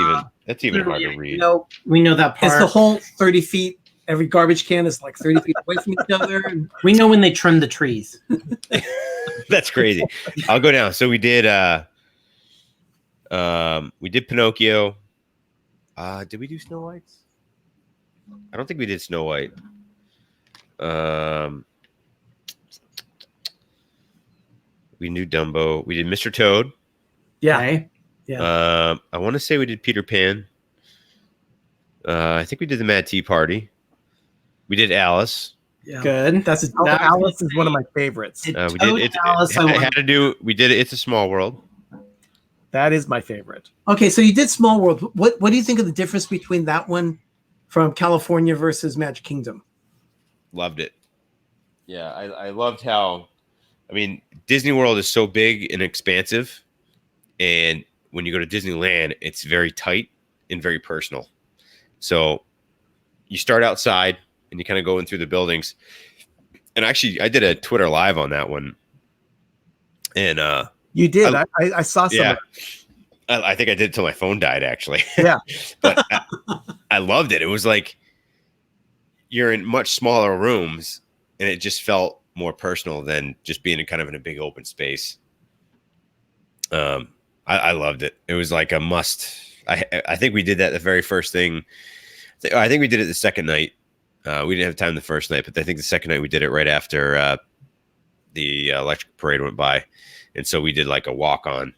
even hard to read. We know that part. It's the whole 30 feet. Every garbage can is like 30 feet away from each other. And We know when they trim the trees. That's crazy. I'll go down. So we did Pinocchio. Did we do Snow Whites? I don't think we did Snow White. We knew Dumbo. We did Mr. Toad. yeah, Okay? I want to say we did Peter Pan. I think we did the Mad Tea Party. We did Alice. yeah. Good. That's Alice is one of my favorites. We Toad did and Alice, I it want- had to do. We did It's a Small World. That is my favorite. Okay, so you did Small World. What do you think of the difference between that one from California versus Magic Kingdom? Loved it. Yeah, I loved how. I mean, Disney World is so big and expansive, and when you go to Disneyland, it's very tight and very personal. So you start outside and you kind of go in through the buildings. And actually, I did a Twitter live on that one. And You did. I saw some. yeah, of it. I think I did it till my phone died, actually. Yeah. But I loved it. It was like you're in much smaller rooms, and it just felt more personal than just being in a big open space. I loved it. It was like a must. I think we did that the very first thing. I think we did it the second night. We didn't have time the first night, but I think the second night we did it right after the electric parade went by. And so we did like a walk on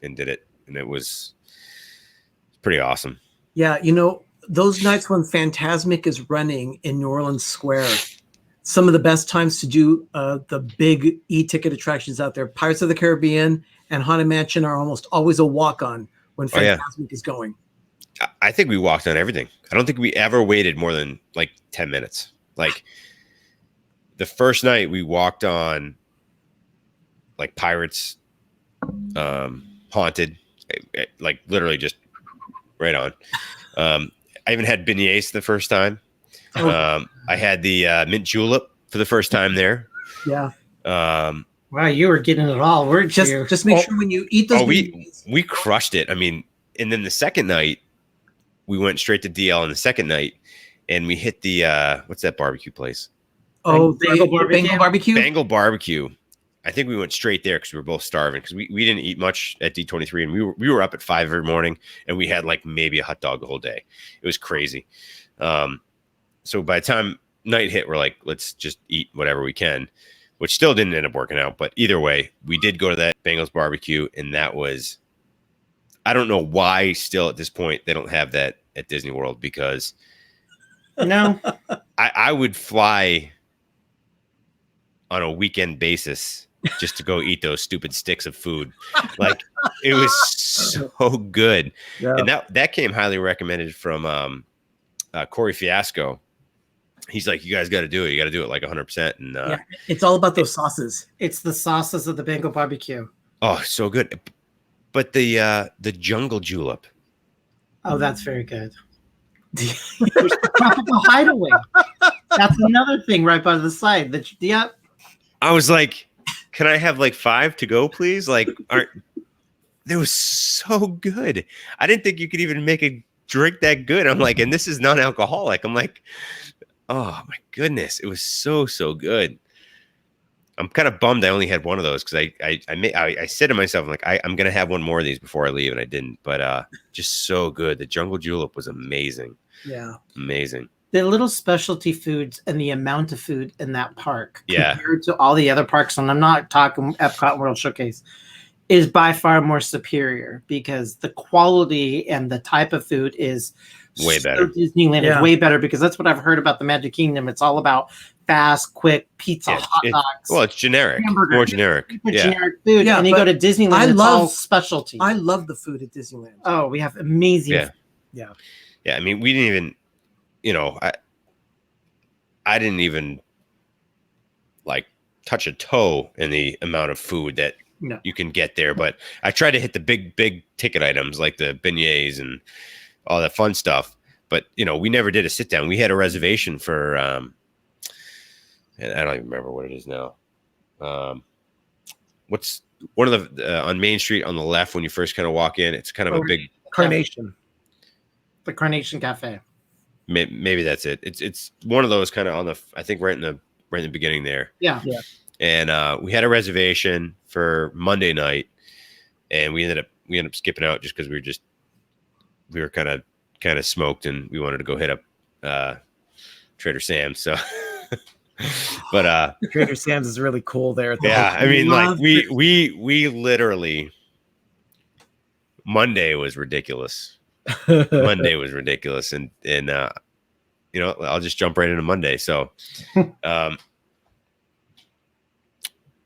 and did it. And it was pretty awesome. Yeah, those nights when Fantasmic is running in New Orleans Square, some of the best times to do the big e-ticket attractions out there. Pirates of the Caribbean and Haunted Mansion are almost always a walk-on when Fantasmic is going. I think we walked on everything. I don't think we ever waited more than like 10 minutes. Like the first night we walked on like Pirates, Haunted, like literally just right on. I even had beignets the first time. I had the mint julep for the first time there. Yeah. Wow, you were getting it all, weren't you? Just make sure when you eat those. We crushed it. I mean, and then the second night we went straight to DL on the second night, and we hit the what's that barbecue place? Oh, Bengal Barbecue. Bengal Barbecue. I think we went straight there because we were both starving because we didn't eat much at D23, and we were up at 5 every morning, and we had like maybe a hot dog the whole day. It was crazy. So by the time night hit, we're like, let's just eat whatever we can, which still didn't end up working out. But either way, we did go to that Bengals Barbecue, and that was, I don't know why still at this point they don't have that at Disney World, because No. I would fly on a weekend basis just to go eat those stupid sticks of food. Like it was so good. Yeah. And that came highly recommended from Corey Fiasco. He's like, you guys got to do it. You got to do it like 100%. And Yeah, it's all about those sauces. It's the sauces of the Bengal barbecue. oh, so good. But the jungle julep. Oh, that's very good. There's the tropical hideaway. That's another thing right by the side. Yep. I was like, can I have like 5 to go, please? Like, it was so good. I didn't think you could even make a drink that good. I'm like, and this is non-alcoholic. I'm like, oh my goodness, it was so good. I'm kind of bummed I only had one of those because I said to myself, I'm like, I'm gonna have one more of these before I leave, and I didn't. But just so good. The jungle julep was amazing. Yeah, Amazing. The little specialty foods and the amount of food in that park Yeah. compared to all the other parks, and I'm not talking Epcot World Showcase, is by far more superior because the quality and the type of food is Way better. Disneyland Yeah. is way better because that's what I've heard about the Magic Kingdom. It's all about fast, quick pizza, hot dogs. Well, it's generic. hamburger, More generic. super Yeah. generic food. Yeah, and you but go to Disneyland, I it's love- all specialty. I love the food at Disneyland. Oh, we have amazing. Yeah. Yeah. I mean, we didn't even, I didn't even like touch a toe in the amount of food that No. you can get there. But I tried to hit the big ticket items like the beignets and all that fun stuff. But, we never did a sit down. We had a reservation for, and I don't even remember what it is now. What's one of the, on Main Street on the left when you first kind of walk in, it's kind of a big Carnation. The Carnation Cafe. maybe that's it. It's one of those kind of on the, I think right in the beginning there. Yeah. And we had a reservation for Monday night, and we ended up skipping out just because we were kind of smoked, and we wanted to go hit up Trader Sam's. So, but Trader Sam's is really cool there. yeah, I mean, like we literally Monday was ridiculous. Monday was ridiculous, and I'll just jump right into Monday. So,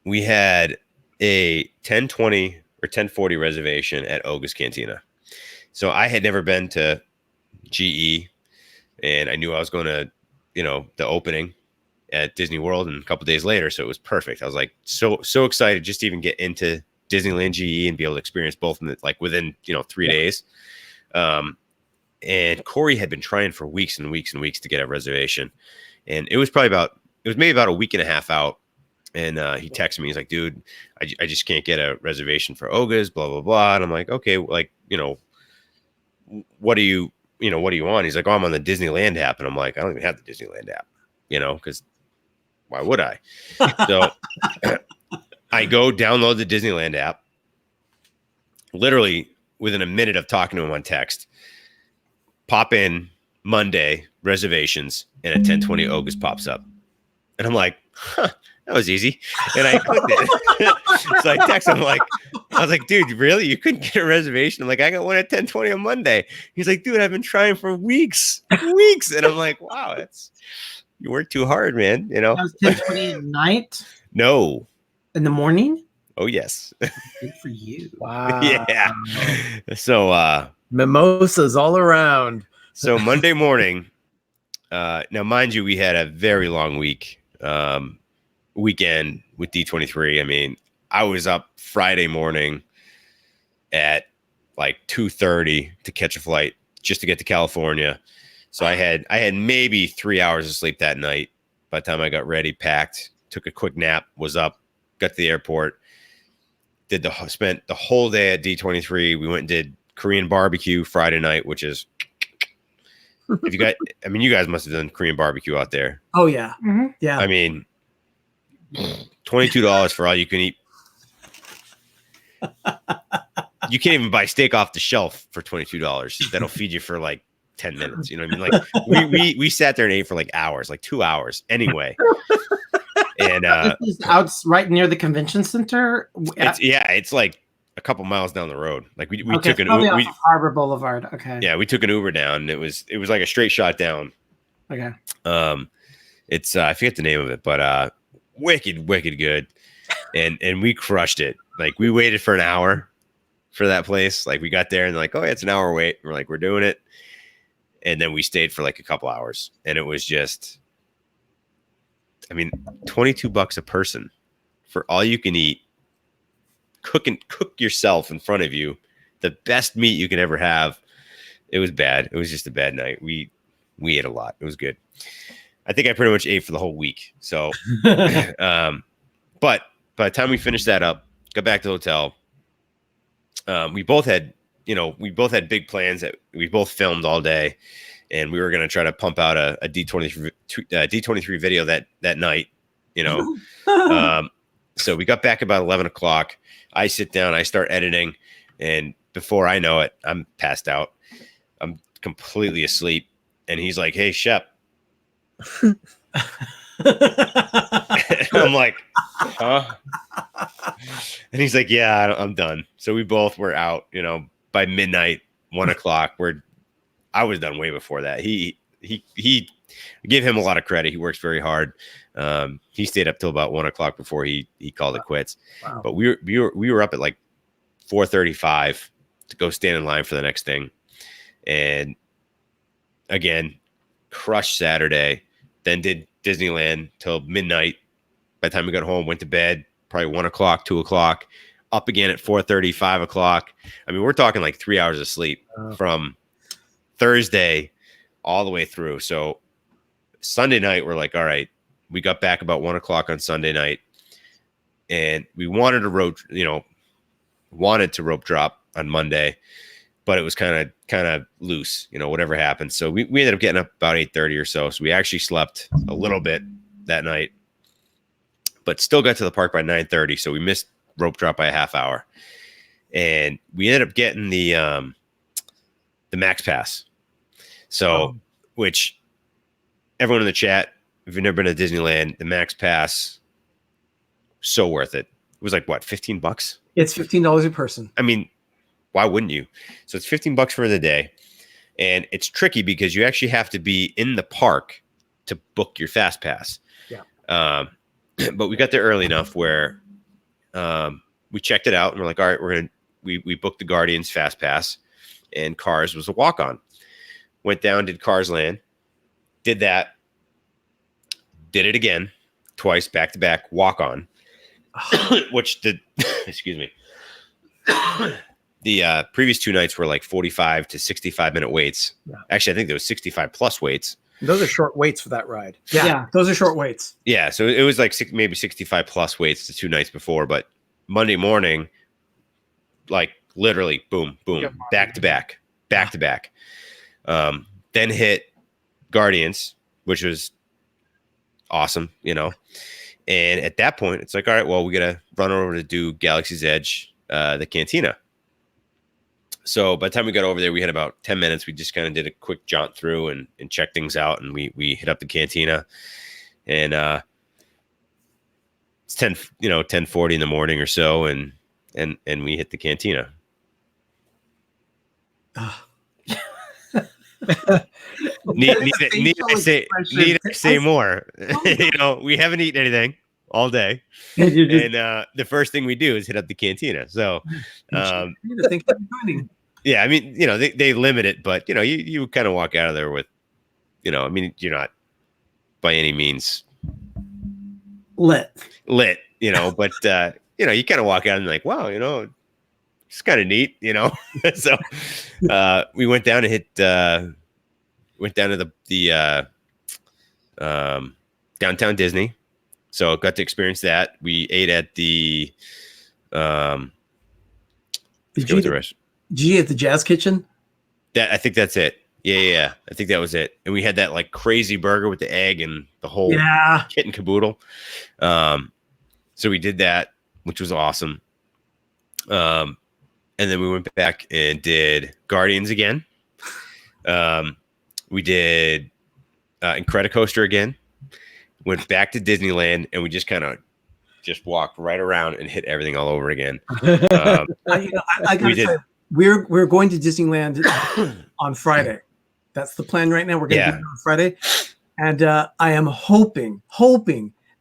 we had a 10:20 or 10:40 reservation at Oga's Cantina. So I had never been to GE, and I knew I was going to, the opening at Disney World, and a couple days later. So it was perfect. I was like so excited just to even get into Disneyland GE and be able to experience both in within 3 days. And Corey had been trying for weeks and weeks and weeks to get a reservation, and it was maybe about a week and a half out. And he texted me. He's like, dude, I just can't get a reservation for Oga's, blah, blah, blah. And I'm like, okay, what do you want? He's like, oh, I'm on the Disneyland app. And I'm like, I don't even have the Disneyland app, because why would I? So I go download the Disneyland app. Literally within a minute of talking to him on text, pop in Monday reservations, and a 10:20 Oga's pops up. And I'm like, huh. That was easy. And I clicked it. So I texted him I was like, dude, really? You couldn't get a reservation? I'm like, I got one at 10:20 on Monday. He's like, dude, I've been trying for weeks. And I'm like, wow, you worked too hard, man. That was 10:20 at night? No. In the morning? Oh, yes. Good for you. Wow. Yeah. So Mimosas all around. So Monday morning, now mind you, we had a very long weekend with D23. I mean, I was up Friday morning at 2:30 to catch a flight just to get to California. So I had maybe 3 hours of sleep that night. By the time I got ready, packed, took a quick nap, was up, got to the airport, spent the whole day at D23. We went and did Korean barbecue Friday night, which is, you guys must have done Korean barbecue out there. Oh yeah, Mm-hmm. yeah. I mean, $22 for all you can eat. You can't even buy steak off the shelf for $22. That'll feed you for 10 minutes. You know what I mean? We sat there and ate for hours, 2 hours anyway. And This is out right near the convention center. it's a couple miles down the road. We took an probably Uber. off of Harbor Boulevard. Okay. Yeah, we took an Uber down, and it was like a straight shot down. Okay. It's I forget the name of it, but wicked good, and we crushed it. We waited for an hour for that place. We got there and oh yeah, it's an hour wait. We're we're doing it, and then we stayed for a couple hours, and it was just, I mean, $22 a person for all you can eat. Cook yourself in front of you, the best meat you can ever have. It was bad. It was just a bad night. We ate a lot. It was good. I think I pretty much ate for the whole week. So, but by the time we finished that up, got back to the hotel, we both had big plans that we both filmed all day, and we were going to try to pump out a D23 video that night, so we got back about 11 o'clock. I sit down, I start editing, and before I know it, I'm passed out. I'm completely asleep. And he's like, hey, Shep. I'm like, huh? And he's like, yeah, I'm done. So we both were out, by midnight, 1 o'clock. I was done way before that. He give him a lot of credit. He works very hard. He stayed up till about 1 o'clock before he called it quits. Wow. But we were up at like 4:35 to go stand in line for the next thing. And again, crushed Saturday, then did Disneyland till midnight. By the time we got home, went to bed, probably 1 o'clock, 2 o'clock, up again at 4:30, 5 o'clock. I mean, we're talking like 3 hours of sleep from Thursday all the way through. So Sunday night, we're like, all right, we got back about 1 o'clock on Sunday night, and we wanted to rope drop on Monday, but it was kind of loose, whatever happened. So we ended up getting up about 8:30 or so. So we actually slept a little bit that night, but still got to the park by 9:30. So we missed rope drop by a half hour, and we ended up getting the Max Pass. So, which everyone in the chat, if you've never been to Disneyland, the Max Pass, so worth it. It was like what, $15? It's $15 a person. I mean, why wouldn't you? So it's $15 for the day, and it's tricky because you actually have to be in the park to book your Fast Pass. Yeah. But we got there early enough where we checked it out, and we're like, all right, we booked the Guardians Fast Pass, and Cars was a walk on. Went down, did Cars Land, did that, did it again, twice, back to back, walk on, which excuse me, the previous 2 nights were like 45 to 65 minute waits. Yeah. Actually, I think there was 65 plus waits. Those are short waits for that ride. Yeah, those are short waits. Yeah, so it was like maybe 65 plus waits the 2 nights before, but Monday morning, like literally, boom, boom, back to back, back to back. Then hit Guardians, which was awesome, And at that point, it's like, all right, well, we got to run over to do Galaxy's Edge, the Cantina. So by the time we got over there, we had about 10 minutes. We just kind of did a quick jaunt through and checked things out. And we hit up the Cantina, and it's 10:40 in the morning or so. And we hit the Cantina. Need to say more. We haven't eaten anything all day, and the first thing we do is hit up the Cantina. So, yeah, I mean, they limit it, but you kind of walk out of there with, I mean, you're not by any means lit, but you kind of walk out and like, wow, it's kind of neat, So we went down and went down to the downtown Disney. So got to experience that. We ate at the Did you at the Jazz Kitchen? I think that's it. Yeah. I think that was it. And we had that like crazy burger with the egg and the whole kit and caboodle. So we did that, which was awesome. And then we went back and did Guardians again. We did Incredicoaster again. Went back to Disneyland, and we just kind of walked right around and hit everything all over again. I gotta say, we're going to Disneyland on Friday. That's the plan right now. We're going to do it on Friday, and I am hoping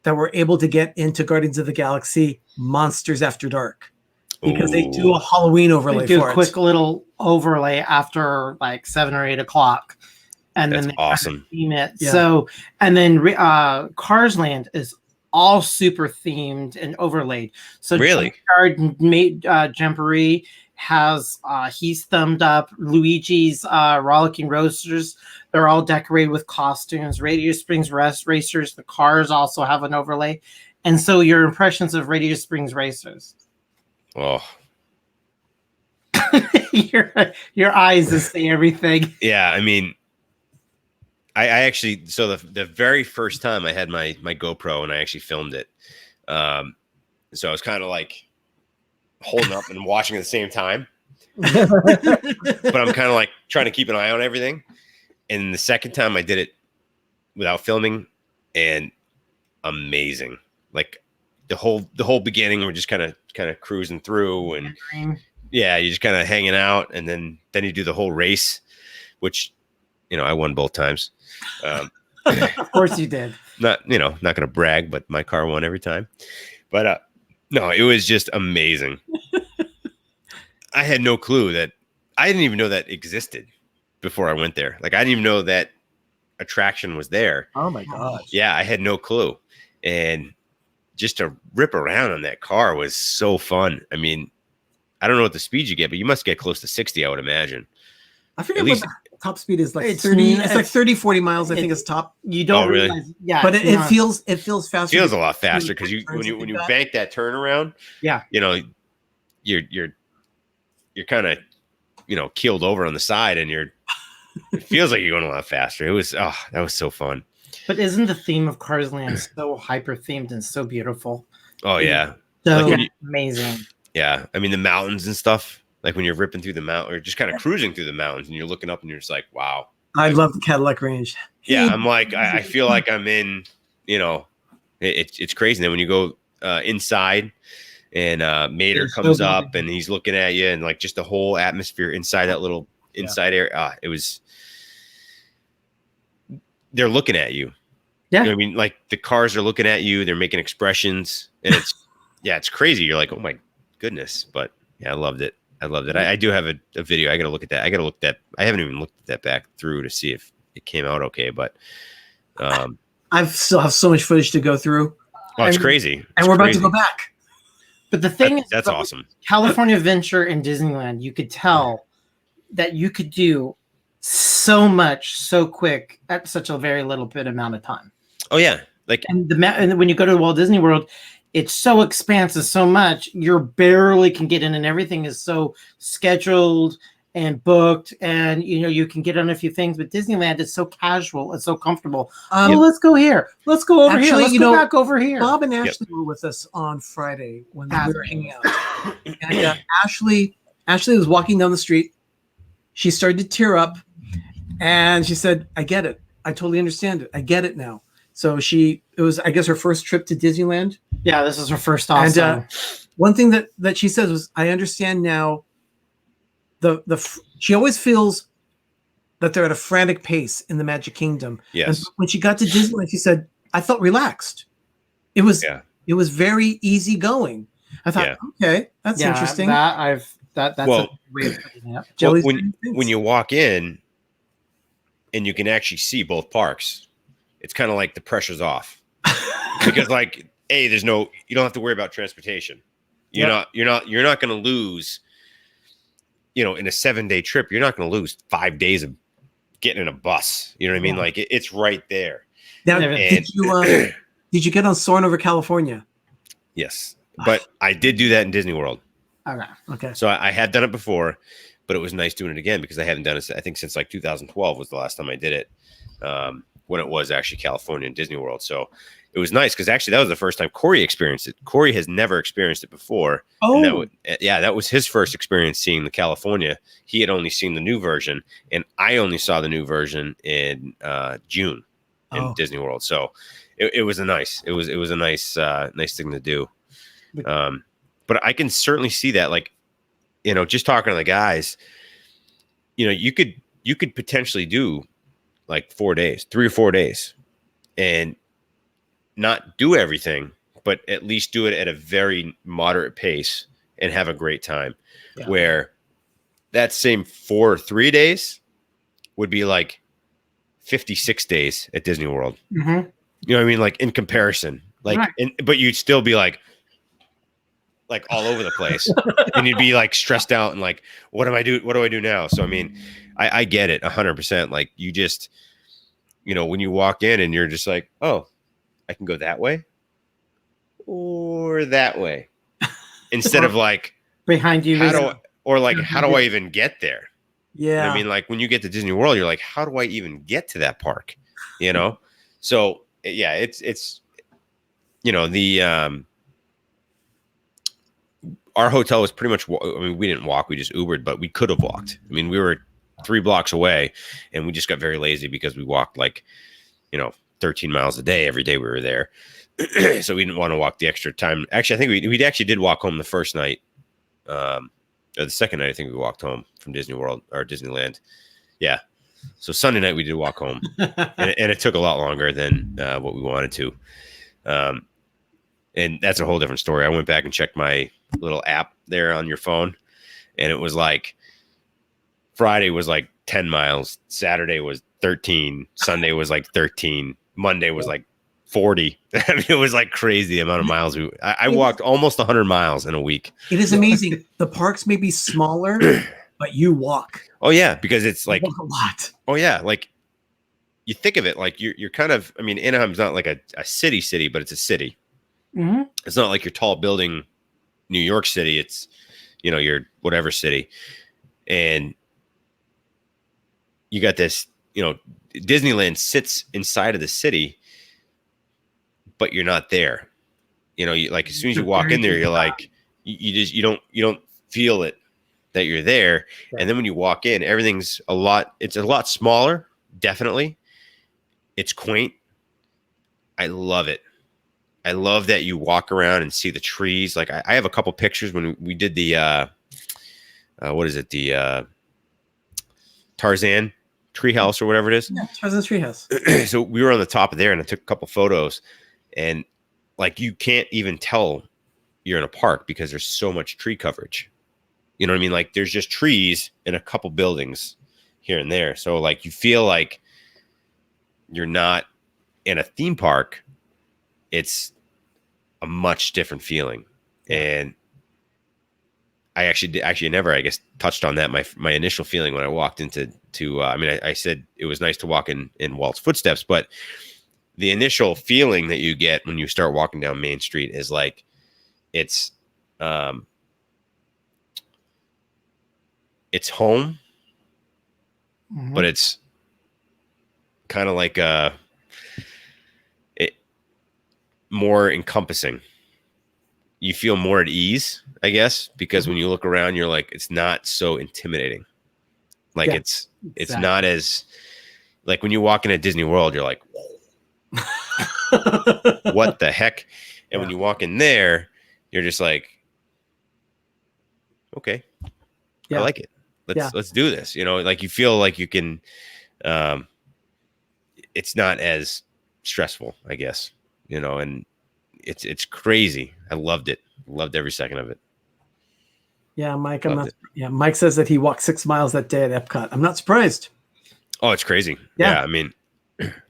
that we're able to get into Guardians of the Galaxy Monsters After Dark, because they do a Halloween overlay. They do a quick little overlay after like 7 or 8 o'clock. And that's then they awesome. Theme it. Yeah. So, and then Cars Land is all super themed and overlaid. So really, Jamboree has he's thumbed up. Luigi's Rollicking Roasters, they're all decorated with costumes. Radiator Springs Racers, the cars also have an overlay. And so, your impressions of Radiator Springs Racers? Oh. your eyes just say everything. Yeah, I mean, I actually, so the very first time I had my GoPro and I actually filmed it. So I was kind of like holding up and watching at the same time, but I'm kind of like trying to keep an eye on everything. And the second time I did it without filming, and amazing. Like the whole beginning, we're just kind of cruising through, and you're just kind of hanging out, and then you do the whole race, which I won both times. Of course you did. Not going to brag, but my car won every time. But no, it was just amazing. I had no clue that I didn't even know that existed before I went there. Like, I didn't even know that attraction was there. Oh my gosh. Yeah, I had no clue. And just to rip around on that car was so fun. I mean, I don't know what the speed you get, but you must get close to 60, I would imagine. I forget At what least- the top speed is, like It's 30. n- It's like 30, 40 miles. I think it's top. You don't Oh, really? realize, yeah, But it's it not. feels faster. Feels a lot faster because Turns when you like that. bank that turnaround, Yeah. you're kind of keeled over on the side, and it feels like you're going a lot faster. That was so fun. But isn't the theme of Cars Land so hyper themed and so beautiful? Oh yeah, So Like when you- amazing. yeah. I mean, the mountains and stuff. Like when you're ripping through the mountain or just kind of cruising through the mountains, and you're looking up, and you're just like, wow. I love the Cadillac range. Yeah, I'm like, I feel like I'm in. It's crazy. And then when you go inside, and Mater It's so comes up, lovely. and he's looking at you, and like just the whole atmosphere inside that little inside area. They're looking at you. Yeah. You know what I mean, like the cars are looking at you. They're making expressions, and it's crazy. You're like, oh my goodness. But yeah, I loved it. I do have a video. I got to look at that. I haven't even looked at that back through to see if it came out okay. But I still have so much footage to go through, it's crazy. and we're about to go back. But the thing is, That's awesome. California Adventure and Disneyland, you could tell that you could do so much so quick at such a very little bit amount of time. Oh yeah, like And and when you go to Walt Disney World, it's so expansive, so much you barely can get in, and everything is so scheduled and booked, and you can get on a few things. But Disneyland is so casual and so comfortable. Let's go here. Let's go over here. Actually, Let's go back over here. Bob and Ashley were with us on Friday when we were hanging out, and Ashley was walking down the street. She started to tear up, and she said, "I get it. I totally understand it. I get it now." So it was, I guess, her first trip to Disneyland. Yeah, this is her first also. And one thing that she says was, "I understand now." She always feels that they're at a frantic pace in the Magic Kingdom. yes, And when she got to Disneyland, she said, "I felt relaxed. It was very easy going." I thought, okay, that's interesting. That's Well, a way of putting it. Jelly's when doing things. when you walk in, and you can actually see both parks, it's kind of like the pressure's off because like, you don't have to worry about transportation. You're not going to lose. In a 7-day trip, you're not going to lose 5 days of getting in a bus. You know what I mean? Yeah. Like it's right there. Now, And- did you get on Soarin' over California? Yes, but I did do that in Disney World. Okay. Okay. So I had done it before, but it was nice doing it again because I haven't done it. I think since like 2012 was the last time I did it, when it was actually California and Disney World. So it was nice because actually that was the first time Corey experienced it. Corey has never experienced it before. And that was his first experience seeing the California. He had only seen the new version, and I only saw the new version in June in Disney World. So it was a nice thing to do. But I can certainly see that, like, just talking to the guys, you could potentially do like 4 days, 3 or 4 days, and not do everything, but at least do it at a very moderate pace and have a great time. Yeah. Where that same 4 or 3 days would be like 56 days at Disney World. Mm-hmm. You know what I mean? Like in comparison, like, Right. but you'd still be like all over the place, and you'd be like stressed out and like, what do I do now? So, I mean, I get it 100%. Like you just, when you walk in and you're just like, oh, I can go that way or that way instead of like, Behind you. how do I even get there? Yeah. You know what I mean, like when you get to Disney World, you're like, how do I even get to that park? So yeah, it's our hotel was pretty much, we didn't walk, we just Ubered, but we could have walked. I mean, we were 3 blocks away, and we just got very lazy because we walked 13 miles a day every day we were there. So we didn't want to walk the extra time. Actually, I think we actually did walk home the first night. Or the second night, I think we walked home from Disney World or Disneyland. Yeah. So Sunday night we did walk home, and it took a lot longer than what we wanted to. And that's a whole different story. I went back and checked my little app there on your phone, and it was like Friday was like 10 miles, Saturday was 13, Sunday was like 13, Monday was like 40. I mean, it was like crazy the amount of miles. I walked almost 100 miles in a week. It is amazing. The parks may be smaller, but you walk. Oh yeah, because it's like a lot. Oh yeah, like you think of it like you're kind of. I mean, Anaheim's not like a city, but it's a city. Mm-hmm. It's not like your tall building, New York City. It's your whatever city, and you got this. Disneyland sits inside of the city, but you're not there. Like as soon as you walk in there, you're like you don't feel it that you're there. Right. And then when you walk in, it's a lot smaller. Definitely. It's quaint. I love it. I love that you walk around and see the trees. Like I have a couple pictures when we did the, what is it? The Tarzan treehouse or whatever it is. Yeah, Tarzan's treehouse. So we were on the top of there and I took a couple photos, and like, you can't even tell you're in a park because there's so much tree coverage. You know what I mean? Like there's just trees and a couple buildings here and there. So like you feel like you're not in a theme park. It's a much different feeling. And I actually never, I guess, touched on that. My initial feeling when I walked into I said it was nice to walk in Walt's footsteps, but the initial feeling that you get when you start walking down Main Street is like, it's home, mm-hmm. but it's kind of like more encompassing. You feel more at ease, I guess, because when you look around, you're like, it's not so intimidating. Like it's not as like when you walk in at Disney World, you're like, what the heck? And when you walk in there, you're just like, okay, I like it. Let's do this. Like you feel like you can, it's not as stressful, I guess, and it's crazy. I loved it. Loved every second of it. Yeah, Mike. Mike says that he walked 6 miles that day at Epcot. I'm not surprised. Oh, it's crazy. Yeah. I mean,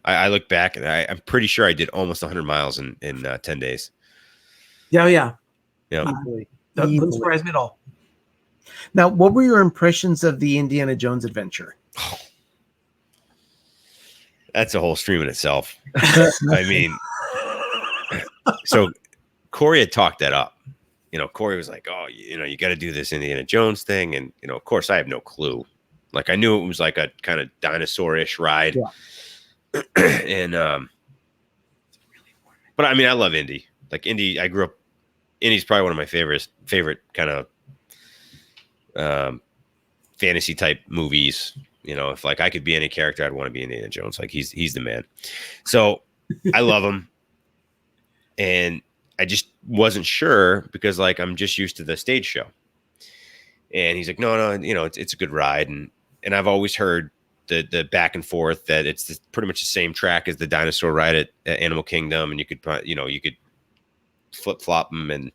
I look back and I'm pretty sure I did almost 100 miles in 10 days. Yeah. Doesn't surprise me at all. Now, what were your impressions of the Indiana Jones adventure? Oh, that's a whole stream in itself. I mean, so Corey had talked that up. Corey was like, oh, you got to do this Indiana Jones thing. And, of course, I have no clue. Like, I knew it was like a kind of dinosaur-ish ride. Yeah. And, but I mean, I love Indy. Like, Indy, I grew up, Indy's probably one of my favorite kind of fantasy type movies. If like I could be any character, I'd want to be Indiana Jones. Like he's the man. So I love him. And I just wasn't sure because like I'm just used to the stage show. And he's like, no, it's a good ride. And I've always heard the back and forth that it's pretty much the same track as the dinosaur ride at Animal Kingdom, and you could flip flop them and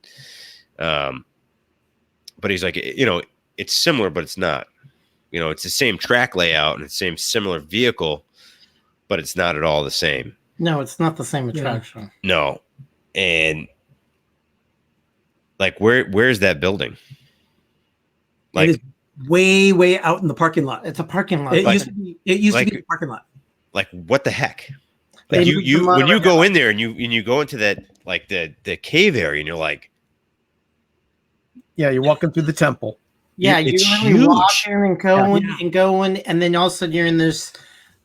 but he's like, it's similar, but it's not. It's the same track layout and the same similar vehicle, but it's not at all the same. No, it's not the same attraction. No. And like, where's that building? Like, it is way out in the parking lot. It's a parking lot. It used to be a parking lot. Like, what the heck? Like you when you go in there and you go into that, like the cave area, and you're like, yeah, you're walking through the temple. Yeah, you really walk in and going, and then all of a sudden you're in this.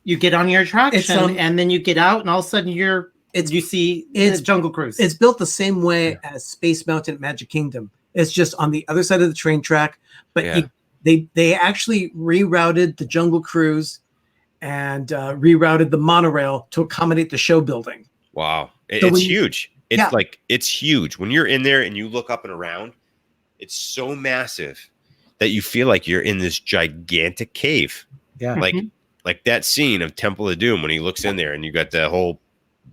You get on your attraction, and then you get out, and all of a sudden you see Jungle Cruise. It's built the same way as Space Mountain at Magic Kingdom. It's just on the other side of the train track, but they actually rerouted the Jungle Cruise and rerouted the monorail to accommodate the show building. Wow, it's huge. It's like it's huge when you're in there and you look up and around. It's so massive that you feel like you're in this gigantic cave. Yeah. Like like that scene of Temple of Doom when he looks in there and you got the whole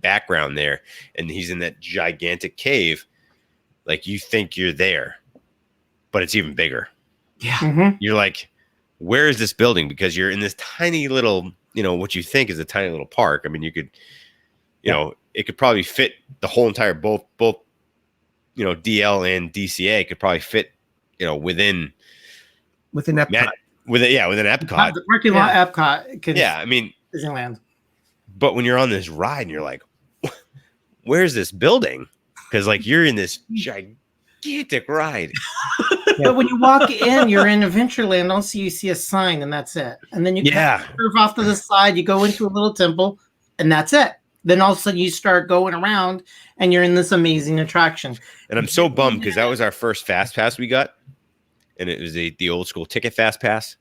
background there and he's in that gigantic cave. Like you think you're there, but it's even bigger. Yeah. Mhm. You're like, where is this building? Because you're in this tiny little, what you think is a tiny little park. I mean, you could, it could probably fit the whole entire both DL and DCA could probably fit, within Epcot. within Epcot. The parking lot Epcot. Yeah, I mean, Disneyland. but when you're on this ride and you're like, where's this building? Because like you're in this gigantic ride. But when you walk in, you're in Adventureland. Also, you see a sign, and that's it. And then you curve off to the side. You go into a little temple, and that's it. Then all of a sudden, you start going around, and you're in this amazing attraction. And I'm so bummed because that was our first Fast Pass we got, and it was the old school ticket Fast Pass,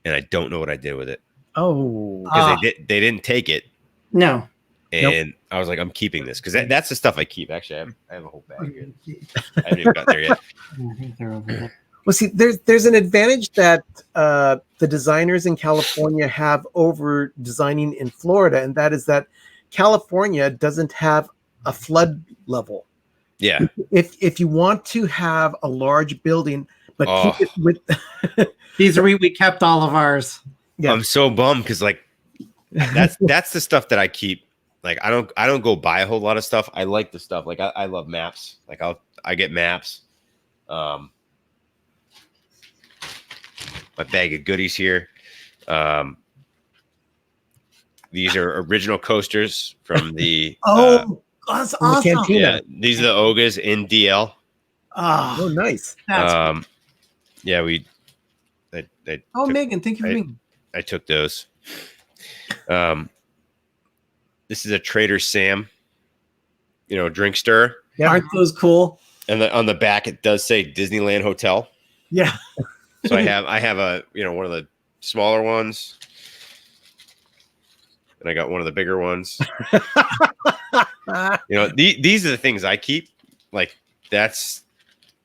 and I don't know what I did with it. Oh, because they didn't take it. No. And I was like, I'm keeping this because that's the stuff I keep. Actually, I have a whole bag here. I haven't even gotten there yet. I think they're over there. Well, see, there's an advantage that the designers in California have over designing in Florida, and that is that California doesn't have a flood level. Yeah. If you want to have a large building, but keep it with we kept all of ours. Yeah. I'm so bummed because like that's the stuff that I keep. Like I don't go buy a whole lot of stuff. I like the stuff. Like I love maps. Like I get maps. My bag of goodies here. These are original coasters from the that's awesome. yeah, these are the Ogas in DL. Oh, nice. Yeah, Megan, thank you for being. I took those. This is a Trader Sam, drink stir. Yeah. Aren't those cool? And on the back it does say Disneyland Hotel. Yeah. So I have a one of the smaller ones, and I got one of the bigger ones. These are the things I keep. Like that's.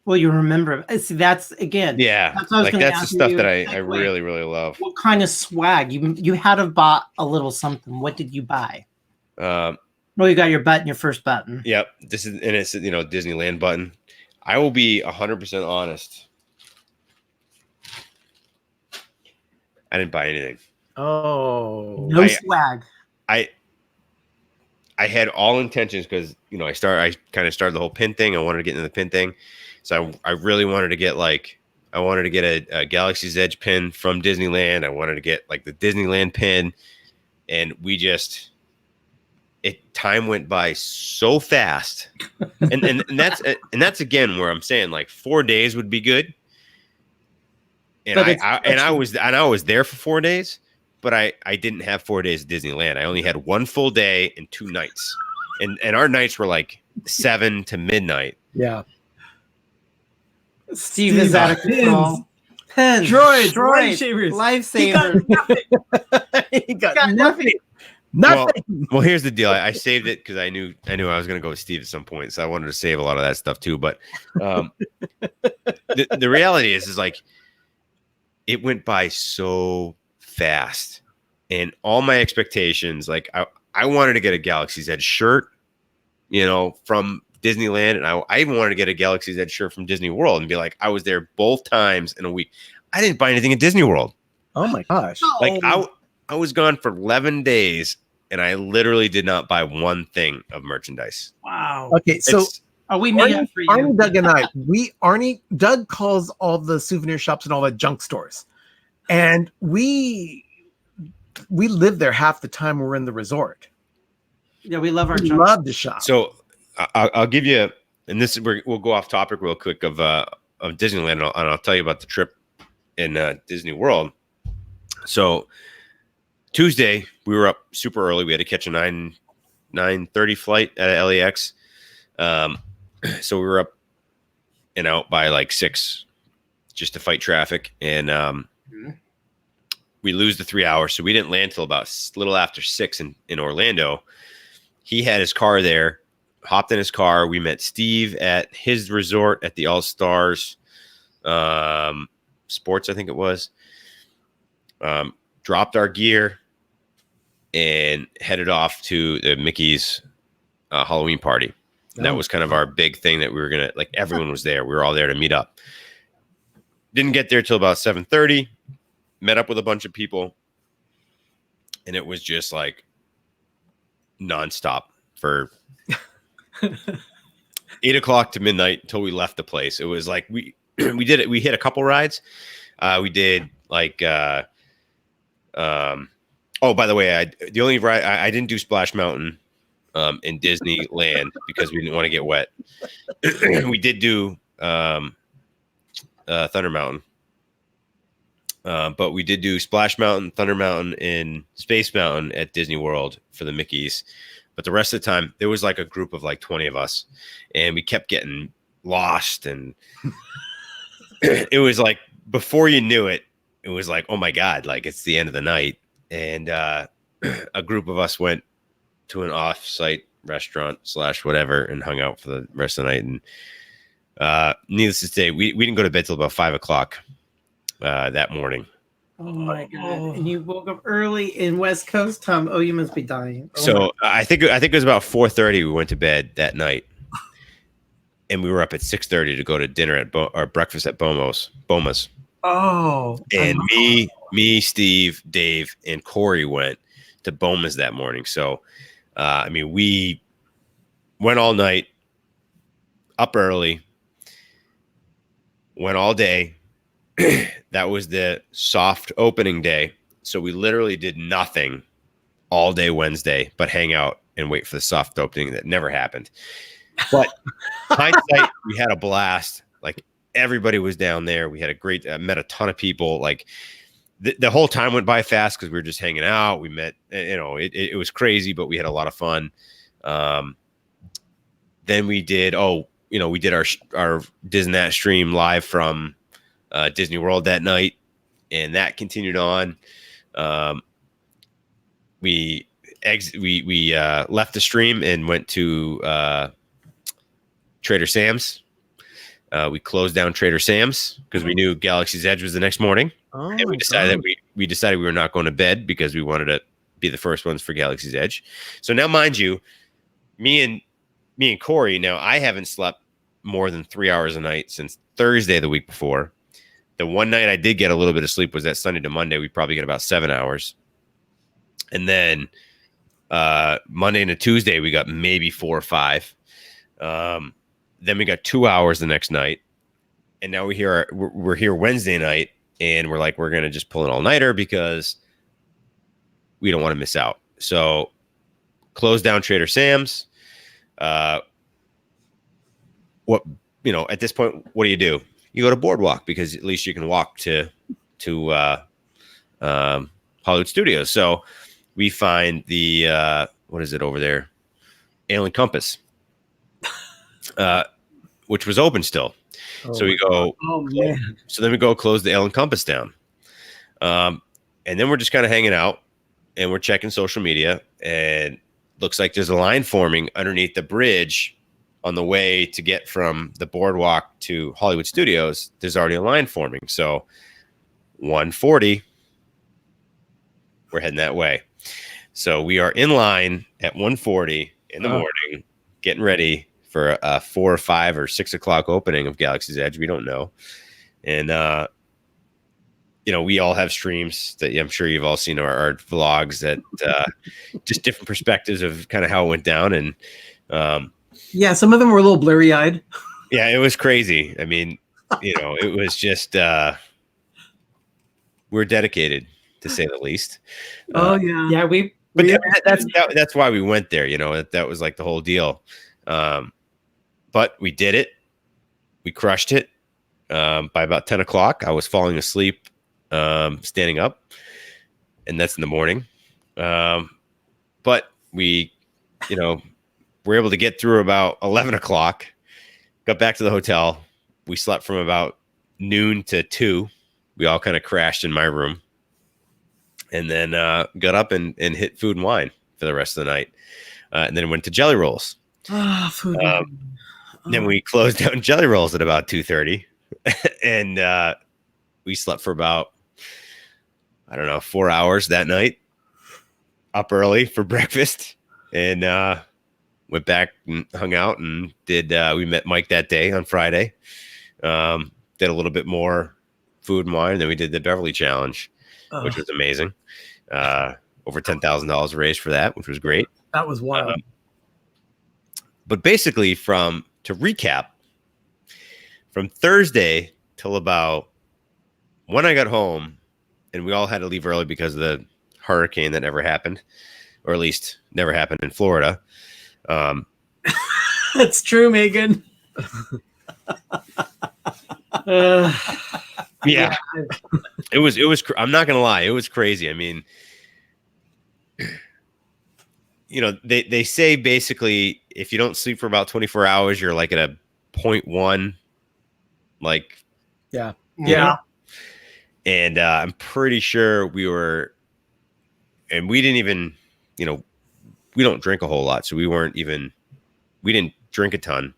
Well, you remember. See, that's again. Yeah, that's what I was that's the stuff you. that I really, really love. What kind of swag you had to bought a little something? What did you buy? Well, you got your first button. Yep, this is and it's Disneyland button. I will be 100% honest. I didn't buy anything. Oh, no swag. I had all intentions because I kind of started the whole pin thing. I wanted to get into the pin thing, so I really wanted to get a Galaxy's Edge pin from Disneyland. I wanted to get like the Disneyland pin, and time went by so fast, and that's again where I'm saying like 4 days would be good. And I was there for 4 days, but I didn't have 4 days at Disneyland. I only had one full day and 2 nights, and our nights were like 7 to midnight. Yeah. Steve is out of control. Pens, droids, lifesavers. He got nothing. Well, here's the deal. I saved it because I knew I was going to go with Steve at some point, so I wanted to save a lot of that stuff too. But the reality is like it went by so fast, and all my expectations. Like I wanted to get a Galaxy's Edge shirt, from Disneyland, and I even wanted to get a Galaxy's Edge shirt from Disney World and be like, I was there both times in a week. I didn't buy anything at Disney World. Oh my gosh! Like I was gone for 11 days, and I literally did not buy one thing of merchandise. Wow. Okay, so we made it for you. Arnie, Doug, and I. Doug calls all the souvenir shops and all the junk stores, and we live there half the time we're in the resort. Yeah, we love our We junk. love to shop. So I'll give you, and we'll go off topic real quick of Disneyland, and I'll tell you about the trip in Disney World. So Tuesday we were up super early. We had to catch a 9:30 flight at LAX. So we were up and out by like 6 just to fight traffic, and we lose the 3 hours. So we didn't land till about a little after 6 in Orlando. He had his car there, hopped in his car. We met Steve at his resort at the All Stars Sports, I think it was. dropped our gear and headed off to the Mickey's Halloween party. And that was kind of our big thing that we were going to, like, everyone was there. We were all there to meet up. Didn't get there till about 7:30. Met up with a bunch of people. And it was just like nonstop for 8 o'clock to midnight until we left the place. It was like we did it. We hit a couple rides. We did like oh, by the way, the only ride I didn't do Splash Mountain in Disneyland because we didn't want to get wet. We did do Thunder Mountain. But we did do Splash Mountain, Thunder Mountain, and Space Mountain at Disney World for the Mickeys. But the rest of the time, there was like a group of like 20 of us, and we kept getting lost. And it was like, before you knew it, it was like, oh my God, like it's the end of the night. And a group of us went to an off-site restaurant / whatever and hung out for the rest of the night. And needless to say, we didn't go to bed till about 5 o'clock. That morning. Oh my God! And you woke up early in West Coast time. Oh, you must be dying. So I think it was about 4:30. We went to bed that night, and we were up at 6:30 to go to dinner at or breakfast at Boma's. Oh, And me, Steve, Dave, and Corey went to Boma's that morning. So, I mean, we went all night, up early, went all day. That was the soft opening day. So we literally did nothing all day Wednesday, but hang out and wait for the soft opening. That never happened. But hindsight, we had a blast. Like, everybody was down there. We had a great, met a ton of people. Like, the whole time went by fast because we were just hanging out. We met, it was crazy, but we had a lot of fun. Then we did, we did our Disney stream live from Disney World that night, and that continued on. We left the stream and went to Trader Sam's. We closed down Trader Sam's because we knew Galaxy's Edge was the next morning, and we decided that we decided we were not going to bed because we wanted to be the first ones for Galaxy's Edge. So now, mind you, me and Corey, now I haven't slept more than 3 hours a night since Thursday the week before. The one night I did get a little bit of sleep was that Sunday to Monday. We probably get about 7 hours. And then Monday into Tuesday, we got maybe 4 or 5. Then we got 2 hours the next night. And now we're here Wednesday night, and we're like, we're going to just pull an all-nighter because we don't want to miss out. So close down Trader Sam's. At this point, what do? You go to Boardwalk because at least you can walk to Hollywood Studios. So we find the what is it over there? Alien Compass, which was open still. So we go. Oh man! So then we go close the Alien Compass down, and then we're just kind of hanging out, and we're checking social media, and looks like there's a line forming underneath the bridge. On the way to get from the Boardwalk to Hollywood Studios, there's already a line forming. So 1:40, we're heading that way. So we are in line at 1:40 in the morning, getting ready for a 4 or 5 or 6 o'clock opening of Galaxy's Edge. We don't know. And, we all have streams that I'm sure you've all seen our vlogs that just different perspectives of kind of how it went down. And, yeah, some of them were a little blurry-eyed. Yeah, it was crazy. I mean, it was just we're dedicated, to say the least. Yeah, but that's why we went there. That was like the whole deal. But we did it. We crushed it. By about 10 o'clock, I was falling asleep, standing up, and that's in the morning. But we, were able to get through about 11 o'clock, got back to the hotel. We slept from about noon to 2. We all kind of crashed in my room, and then got up and hit Food and Wine for the rest of the night. And then went to Jelly Rolls. Food. Then we closed down Jelly Rolls at about 2:30, and we slept for about, I don't know, 4 hours that night, up early for breakfast, and went back and hung out and did. We met Mike that day on Friday. Did a little bit more food and wine, and then we did the Beverly Challenge, which was amazing. Over $10,000 raised for that, which was great. That was wild. But basically, to recap, from Thursday till about when I got home, and we all had to leave early because of the hurricane that never happened, or at least never happened in Florida. That's true, Megan. Yeah, it was. I'm not gonna lie, it was crazy. I mean, they say basically if you don't sleep for about 24 hours, you're like at a 0.1, like Yeah. And I'm pretty sure we were, and we didn't even, we don't drink a whole lot, so we didn't drink a ton,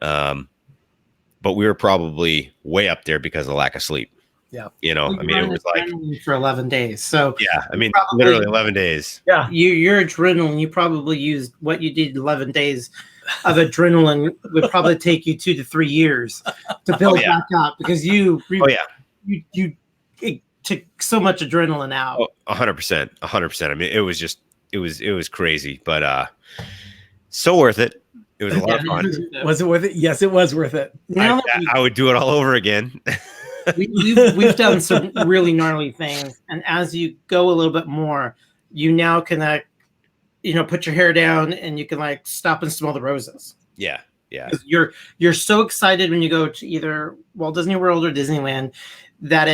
but we were probably way up there because of lack of sleep. Yeah. I mean, it was like for 11 days. So yeah, I mean, literally 11 days. Yeah. Your adrenaline, you probably used what you did 11 days of adrenaline would probably take you 2 to 3 years to build back up because you it took so much adrenaline out. 100%. 100%. I mean, it was crazy, but so worth it. It was a lot of fun. Was it worth it? Yes, it was worth it. I would do it all over again. We've done some really gnarly things, and as you go a little bit more, you now can put your hair down and you can stop and smell the roses. Yeah. You're so excited when you go to either Walt Disney World or Disneyland that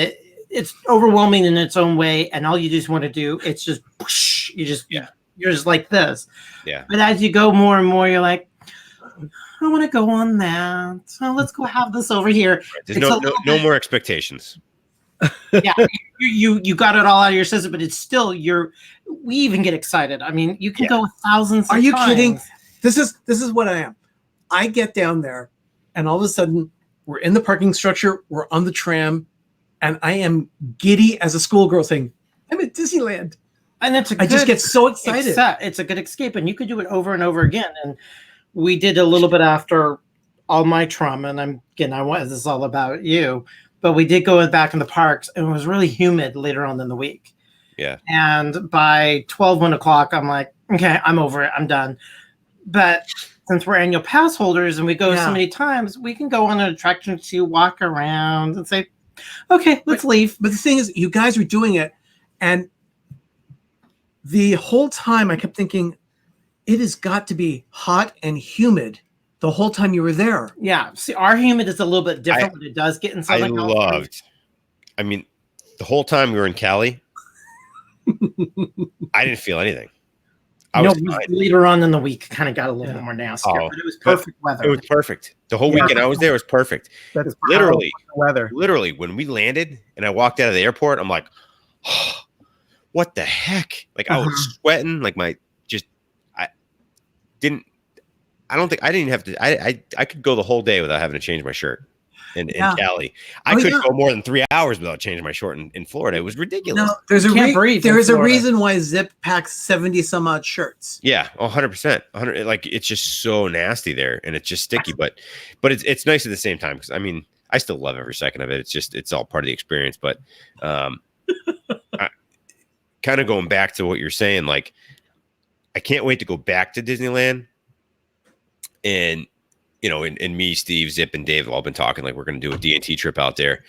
it's overwhelming in its own way, and all you just want to do it's just whoosh, you're just like this. Yeah. But as you go more and more, you're like, I want to go on that. So let's go have this over here. There's no more expectations. Yeah, you got it all out of your system, but it's still we even get excited. I mean, you can go thousands. Are you times. kidding? This is what I am. I get down there, and all of a sudden, we're in the parking structure. We're on the tram, and I am giddy as a schoolgirl saying, "I'm at Disneyland," and I just get so excited. It's a good escape, and you could do it over and over again. And we did a little bit after all my trauma, and this is all about you. But we did go back in the parks, and it was really humid later on in the week. Yeah. And by 1 o'clock, I'm like, okay, I'm over it. I'm done. But since we're annual pass holders and we go so many times, we can go on an attraction to walk around and say, okay, let's leave. But the thing is, you guys were doing it, and the whole time I kept thinking, it has got to be hot and humid the whole time you were there. Yeah. See, our humid is a little bit different, but it does get inside. I mean, the whole time we were in Cali, I didn't feel anything. Later on in the week, kind of got a little more nasty, but it was perfect weather. It was perfect. The whole weekend I was there was perfect. That's literally weather. Literally, when we landed and I walked out of the airport, I'm like, oh, what the heck? Like I was sweating. Like I could go the whole day without having to change my shirt in Cali. I couldn't go more than 3 hours without changing my shirt in Florida. It was ridiculous. No, there is a reason why Zip packs 70 some odd shirts. Yeah, 100%. 100. Like it's just so nasty there, and it's just sticky. But it's nice at the same time because I mean I still love every second of it. It's all part of the experience. But kind of going back to what you're saying, like I can't wait to go back to Disneyland. And and me, Steve, Zip, and Dave have all been talking like we're going to do a D&T trip out there.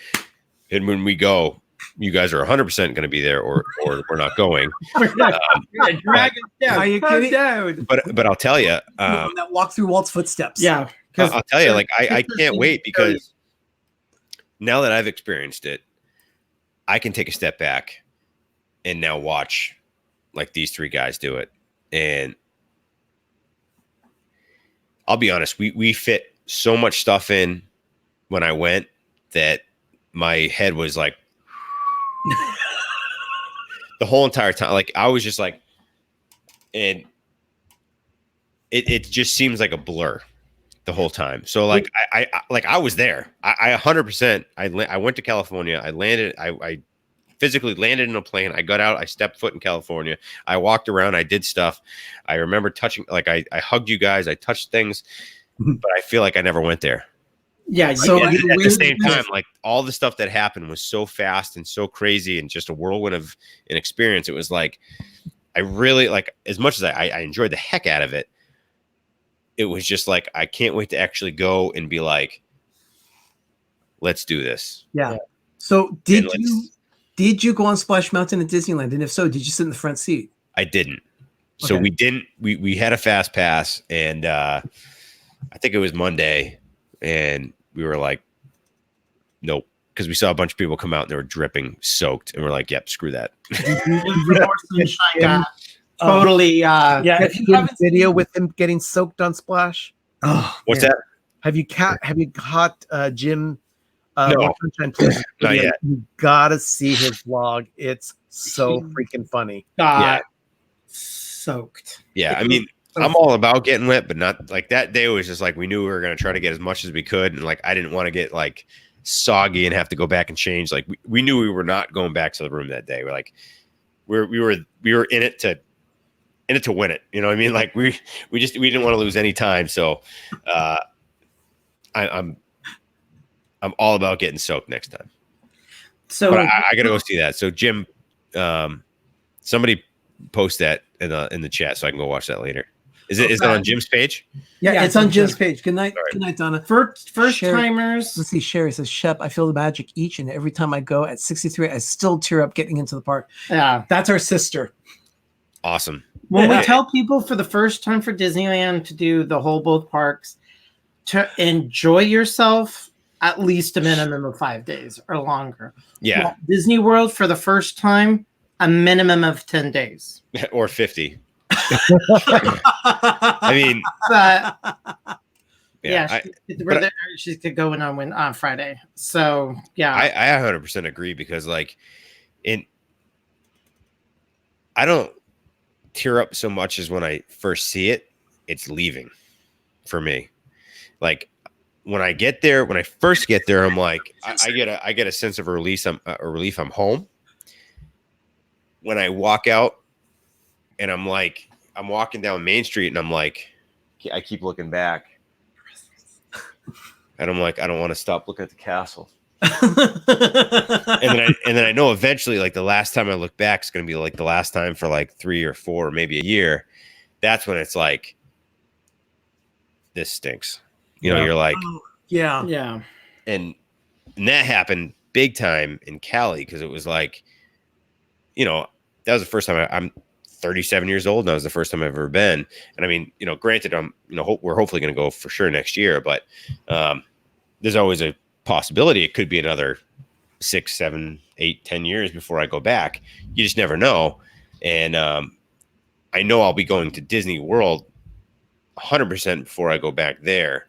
And when we go, you guys are 100% going to be there, or we're not going. Drag it down. Are you kidding? But I'll tell you, that walk through Walt's footsteps. Yeah, I'll tell you, like I can't wait because now that I've experienced it, I can take a step back and now watch like these three guys do it. And I'll be honest, we fit so much stuff in when I went that my head was like the whole entire time. Like I was just like, and it just seems like a blur the whole time. So like I was there. I 100%. I went to California. I landed. I physically landed in a plane. I got out. I stepped foot in California. I walked around. I did stuff. I remember touching, like I hugged you guys. I touched things, but I feel like I never went there. Yeah. So At the same time, like all the stuff that happened was so fast and so crazy and just a whirlwind of an experience. It was like, I really like, as much as I enjoyed the heck out of it, it was just like, I can't wait to actually go and be like, let's do this. Yeah. So did you go on Splash Mountain at Disneyland? And if so, did you sit in the front seat? I didn't. So Okay. we didn't, we had a fast pass, and I think it was Monday, and we were like, nope. Because we saw a bunch of people come out and they were dripping, soaked, and we're like, yep, screw that. Totally. Yeah, If have you you haven't video with him getting soaked on Splash? Oh, What's man. that? Have you caught Jim? No. Watch Sunshine Place Not video? yet. You gotta see his vlog. It's so freaking funny. got soaked. Yeah, I mean, I'm all about getting wet, but not like that day was just like we knew we were going to try to get as much as we could, and like I didn't want to get like soggy and have to go back and change. Like we knew we were not going back to the room that day. We're like we were in it to win it. You know what I mean? Like we didn't want to lose any time. So I'm all about getting soaked next time. So But I got to go see that. So Jim, somebody post that in the chat so I can go watch that later. Is it on Jim's page? Yeah, it's on Jim's page. Good night. All right. Good night, Donna. first Sherry. timers. Let's see. Sherry says, Shep, I feel the magic each and every time I go. At 63, I still tear up getting into the park. Yeah. That's our sister. Awesome. When we Yeah. tell people for the first time for Disneyland to do the whole both parks, to enjoy yourself at least a minimum of 5 days or longer. Yeah. Walt Disney World for the first time, a minimum of 10 days. Or 50. I mean, But yeah, she's going on Friday. So yeah, I 100% agree, because like I don't tear up so much as when I first see it. It's leaving for me. Like when I first get there, I'm like, I get a sense of relief. I'm home. When I walk out and I'm walking down Main Street and I'm like, I keep looking back and I'm like, I don't want to stop looking at the castle. and then I know eventually, like the last time I look back is going to be like the last time for like 3 or 4 or maybe a year. That's when it's like, this stinks. You know, you're like, yeah. and that happened big time in Cali, because it was like, you know, that was the first time I'm 37 years old. And that was the first time I've ever been. And I mean, you know, granted, we're hopefully going to go for sure next year, but there's always a possibility it could be another 6, 7, 8, 10 years before I go back. You just never know. And I know I'll be going to Disney World 100% before I go back there.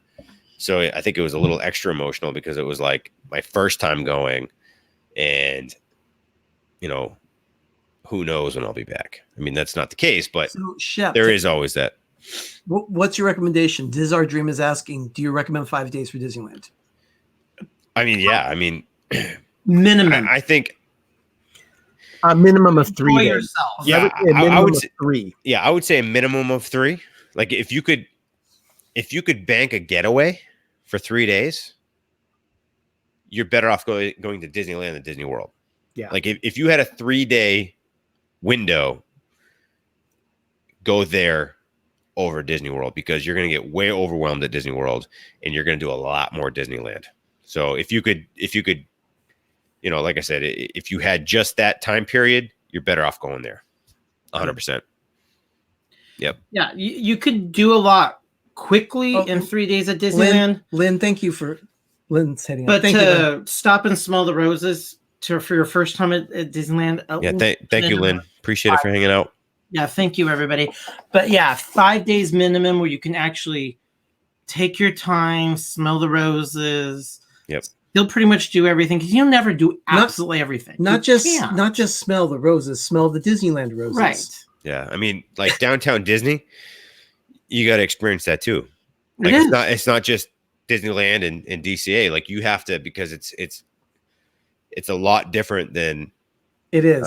So I think it was a little extra emotional because it was like my first time going, and you know, who knows when I'll be back. I mean, that's not the case, but So, Shep, there is always that. what's your recommendation? Diz Our Dream is asking, do you recommend 5 days for Disneyland? I mean, yeah, I mean, Minimum. I think, A minimum of 3 Enjoy days. yourself. yeah, I would say a minimum I would of say, 3. yeah, I would say a minimum of 3. Like if you could bank a getaway for 3 days, you're better off going to Disneyland than Disney World. Yeah. Like if you had a 3-day window, go there over Disney World, because you're going to get way overwhelmed at Disney World and you're going to do a lot more Disneyland. So if you could, you know, like I said, if you had just that time period, you're better off going there. 100%. Yep. Yeah, you could do a lot quickly in 3 days at Disneyland. Lynn, thank you for Lynn's heading But up. Thank you, Lynn. to stop and smell the roses for your first time at Disneyland. Yeah. Thank you, Lynn. Appreciate it for hanging out. Yeah, thank you, everybody. But yeah, 5 days minimum where you can actually take your time, smell the roses. Yep. You'll pretty much do everything, because you'll never do absolutely everything. Not You just can't. smell the roses, smell the Disneyland roses. Right. Yeah. I mean, like downtown Disney, you got to experience that too. Like It is. it's not just Disneyland and DCA. Like you have to, because it's a lot different than It is.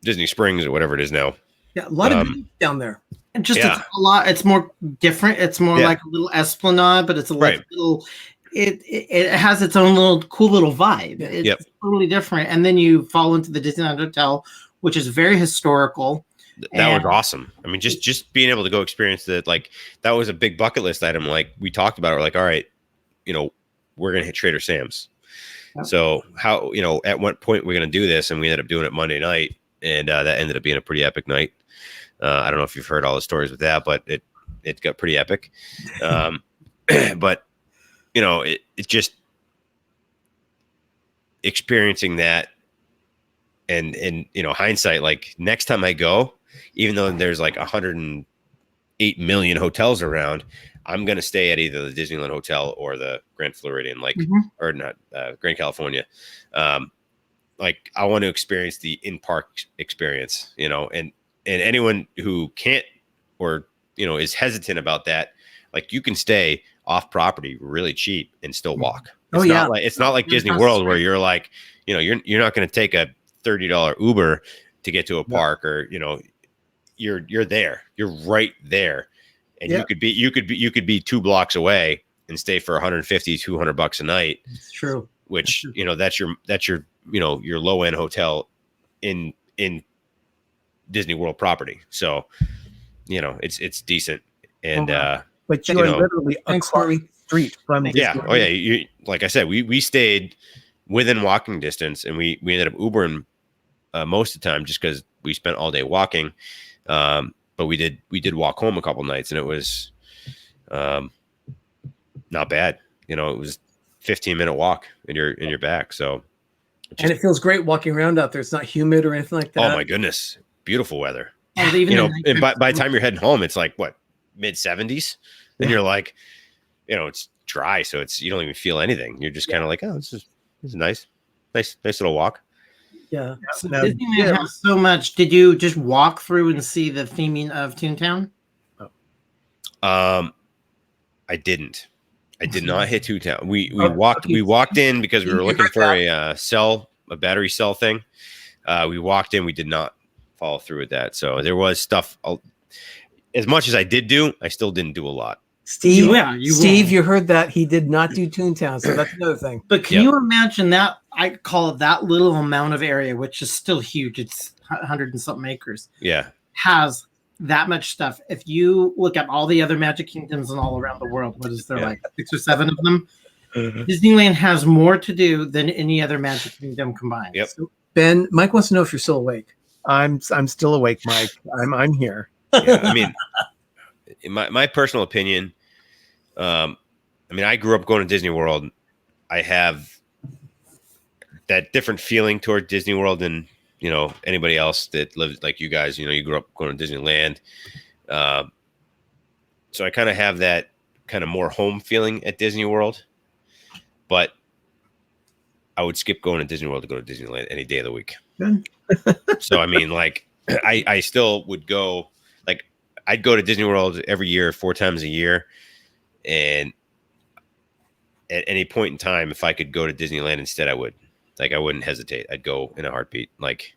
Disney Springs or whatever it is now. Yeah, a lot of beauty down there. And just Yeah. it's a lot. It's more different. It's more Yeah. like a little esplanade, but it's a Right. little. It has its own little cool little vibe. It's Yep. totally different. And then you fall into the Disneyland Hotel, which is very historical. That was awesome. I mean, just being able to go experience that, like, that was a big bucket list item. Like we talked about it. We're like, all right, you know, we're gonna hit Trader Sam's. Yep. So how, you know, at what point we're gonna do this? And we ended up doing it Monday night, and that ended up being a pretty epic night. I don't know if you've heard all the stories with that, but it got pretty epic. But you know, it just experiencing that, and you know, hindsight, like next time I go, even though there's like 108 million hotels around, I'm gonna stay at either the Disneyland Hotel or the Grand Floridian, like or not Grand California. Like I want to experience the in-park experience, you know, and anyone who can't or you know is hesitant about that, like you can stay off property really cheap and still walk. It's not like Disney World where you're like, you know, you're not going to take a $30 Uber to get to a park, or you know, you're there, you're right there, and you could be 2 blocks away and stay for $150-200 a night. It's true. Which you know that's your you know your low end hotel in Disney World property. So you know it's decent, and but you are literally across the street from Disney. Yeah. Oh yeah. You, like I said, we stayed within walking distance, and we ended up Ubering most of the time just because we spent all day walking. But we did walk home a couple nights, and it was not bad. You know, it was 15-minute walk and you're back. So and it feels great walking around out there. It's not humid or anything like that. Oh my goodness, beautiful weather. And even you know, and by the time you're heading home, it's like what, mid 70s, and you're like, you know, it's dry, so you don't even feel anything. You're just kind of like, oh, this is nice little walk. Yeah. So Disneyland has so much. Did you just walk through and see the theming of Toontown? I didn't. I did not hit Toontown. We walked in because we were looking for a battery cell thing. We walked in. We did not follow through with that. So there was stuff. As much as I did do, I still didn't do a lot. Steve, you heard that he did not do Toontown, so that's another thing. But can you imagine that? I call it that little amount of area, which is still huge. It's 100 and something acres. Yeah, has that much stuff. If you look at all the other Magic Kingdoms and all around the world, what is there, like 6 or 7 of them? Disneyland has more to do than any other Magic Kingdom combined. Yep. So, Ben, Mike wants to know if you're still awake. I'm still awake, Mike. I'm here. Yeah, I mean, in my personal opinion, I mean, I grew up going to Disney World. I have that different feeling toward Disney World than, you know, anybody else that lives like you guys. You know, you grew up going to Disneyland. So I kind of have that kind of more home feeling at Disney World. But I would skip going to Disney World to go to Disneyland any day of the week. So, I mean, like, I still would go, like, I'd go to Disney World every year, 4 times a year. And at any point in time, if I could go to Disneyland instead, I would. Like, I wouldn't hesitate. I'd go in a heartbeat. Like,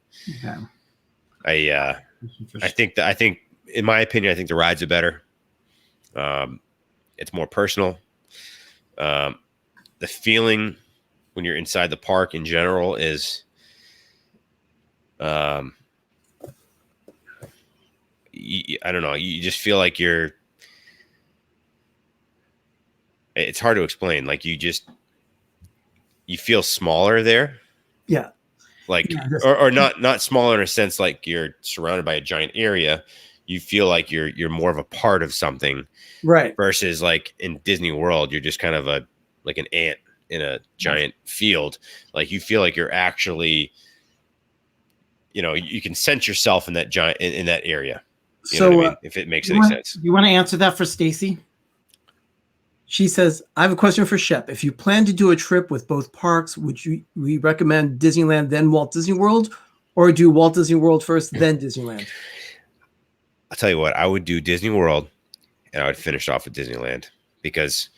I think in my opinion, I think the rides are better. It's more personal. The feeling when you're inside the park in general is, I don't know. You just feel like it's hard to explain. Like you feel smaller there. Yeah. Like, or not smaller in a sense, like you're surrounded by a giant area. You feel like you're more of a part of something. Right. Versus like in Disney World, you're just kind of like an ant in a giant field. Like you feel like you're actually, you know, you can sense yourself in that giant, in that area. You know what I mean? If it makes any sense. You want to answer that for Stacy? She says, I have a question for Shep. If you plan to do a trip with both parks, would we recommend Disneyland, then Walt Disney World, or do Walt Disney World first, then Disneyland? I'll tell you what, I would do Disney World and I would finish off with Disneyland because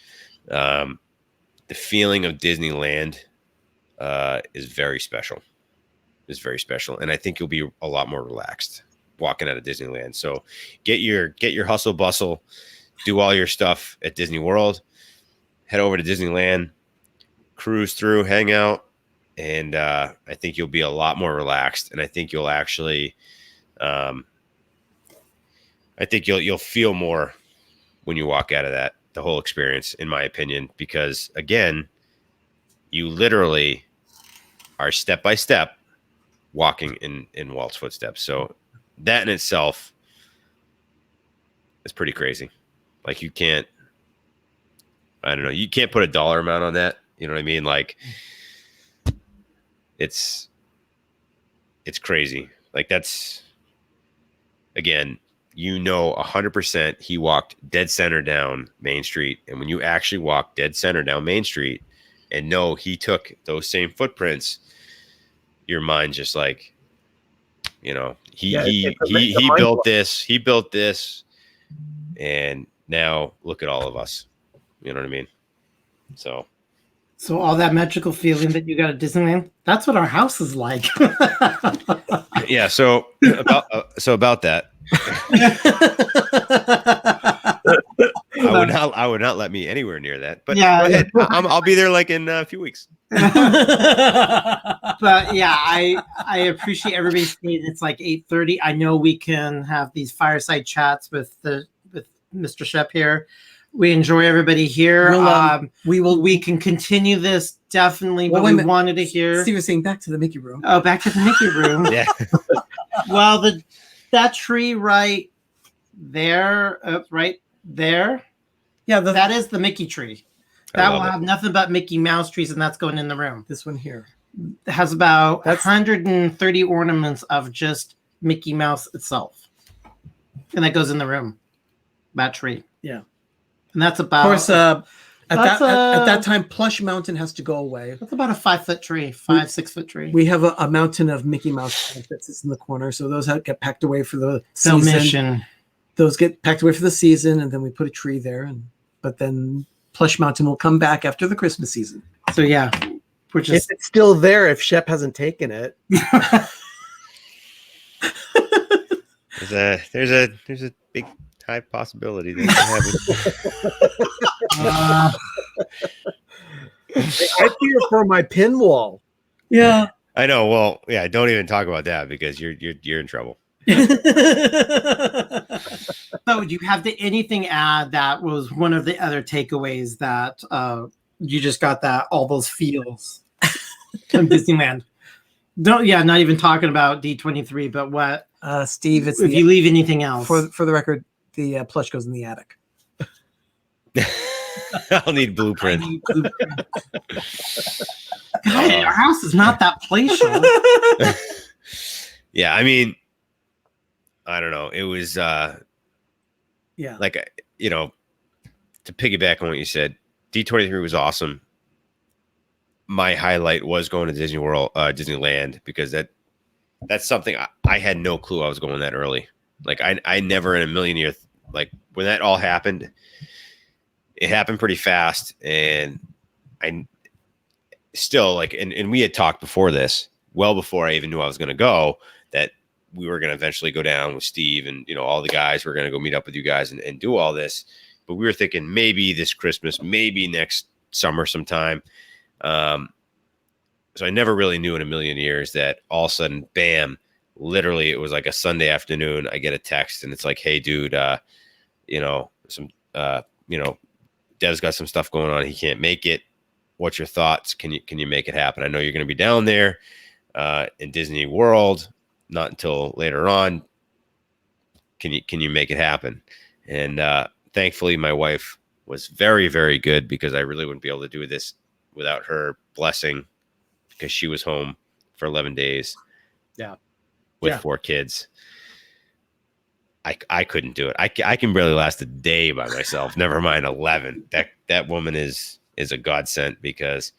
the feeling of Disneyland is very special. is very special, and I think you'll be a lot more relaxed walking out of Disneyland. So get your hustle bustle, do all your stuff at Disney World, head over to Disneyland, cruise through, hang out, and I think you'll be a lot more relaxed, and I think you'll actually I think you'll feel more when you walk out of the whole experience, in my opinion, because again, you literally are step by step walking in Walt's footsteps. So that in itself is pretty crazy. Like you can't put a dollar amount on that. You know what I mean? Like it's crazy. Like that's, again, 100% he walked dead center down Main Street. And when you actually walk dead center down Main Street and know he took those same footprints, your mind just like, he built this, and now look at all of us. You know what I mean? So all that magical feeling that you got at Disneyland, that's what our house is like. yeah. So about that, I would not let me anywhere near that. But yeah, go ahead. I'll be there like in a few weeks. But yeah, I appreciate everybody staying. It's like 8:30. I know we can have these fireside chats with Mr. Shep here. We enjoy everybody here. We can continue this definitely, but we wanted to hear. Steve was saying back to the Mickey room. Oh, back to the Mickey room. Yeah. Well, that tree right there. Yeah, that is the Mickey tree. That will have nothing but Mickey Mouse trees, and that's going in the room. This one here it has about 130 ornaments of just Mickey Mouse itself, and that goes in the room. That tree. Yeah. And that's about. Of course, at that time, Plush Mountain has to go away. That's about a 5-foot tree, 6 foot tree. We have a mountain of Mickey Mouse that sits in the corner, so those get packed away for the season. Mission. Those get packed away for the season, and then we put a tree there. But then Plush Mountain will come back after the Christmas season. So yeah, if it's still there, if Shep hasn't taken it. There's a big high possibility that I fear for my pin wall. Yeah, I know. Well, yeah, don't even talk about that because you're in trouble. So, do you have anything add that was one of the other takeaways that you just got that all those feels from Disneyland? Not even talking about D23, but what Steve? If you leave anything else for the record, the plush goes in the attic. I'll need blueprint. God, our house is not that palatial. Yeah, I mean, I don't know. It was like, to piggyback on what you said, D23 was awesome. My highlight was going to Disneyland, because that's something I had no clue I was going that early. Like I never in a million years, like when that all happened, it happened pretty fast. And I still like, and we had talked before this, well before I even knew I was going to go, that we were going to eventually go down with Steve and, all the guys were going to go meet up with you guys and do all this. But we were thinking maybe this Christmas, maybe next summer sometime. So I never really knew in a million years that all of a sudden, bam, literally it was like a Sunday afternoon. I get a text and it's like, hey dude, Dev's got some stuff going on. He can't make it. What's your thoughts? Can you make it happen? I know you're going to be down there in Disney World, not until later on. Can you make it happen? And thankfully my wife was very, very good, because I really wouldn't be able to do this without her blessing, because she was home for 11 days. Yeah. With 4 kids. I couldn't do it. I can barely last a day by myself. Never mind 11. That woman is a godsend, because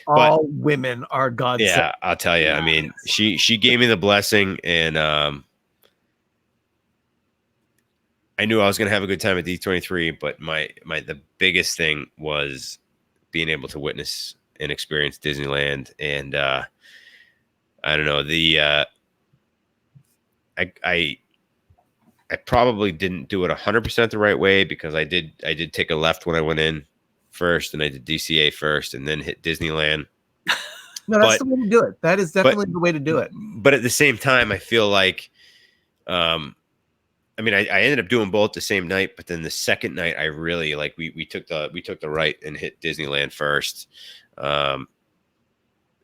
all women are godsend. Yeah, I'll tell you. I mean, she gave me the blessing, and I knew I was going to have a good time at D23, but the biggest thing was being able to witness and experience Disneyland. And I don't know. I probably didn't do it 100% the right way, because I did take a left when I went in first, and I did DCA first, and then hit Disneyland. No, that's the way to do it. That is definitely the way to do it. But at the same time, I feel like, I mean, I ended up doing both the same night, but then the second night, I really like we took the right and hit Disneyland first, and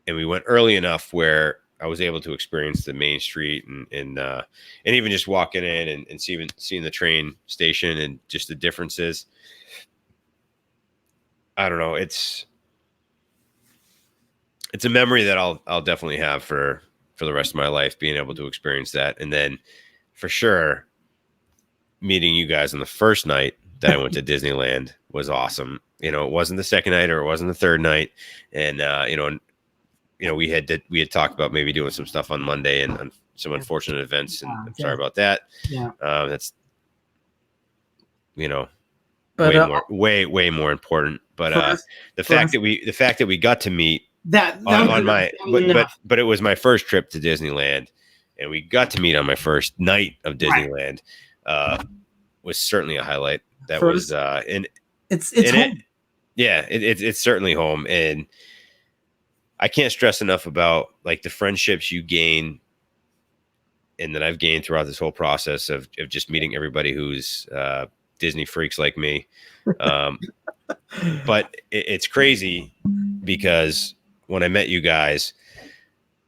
we went early enough where I was able to experience the main street and even just walking in and seeing the train station and just the differences. I don't know. It's a memory that I'll definitely have for the rest of my life, being able to experience that. And then for sure, meeting you guys on the first night that I went to Disneyland was awesome. You know, it wasn't the second night, or it wasn't the third night. And, we had talked about maybe doing some stuff on Monday and some unfortunate events. And I'm sorry about that. Yeah. That's, But way more important. But the fact that we got to meet but it was my first trip to Disneyland, and we got to meet on my first night of Disneyland. Was certainly a highlight. That was and it's and home. It's certainly home, and I can't stress enough about like the friendships you gain, and that I've gained throughout this whole process of just meeting everybody who's Disney freaks like me. But it's crazy, because when I met you guys,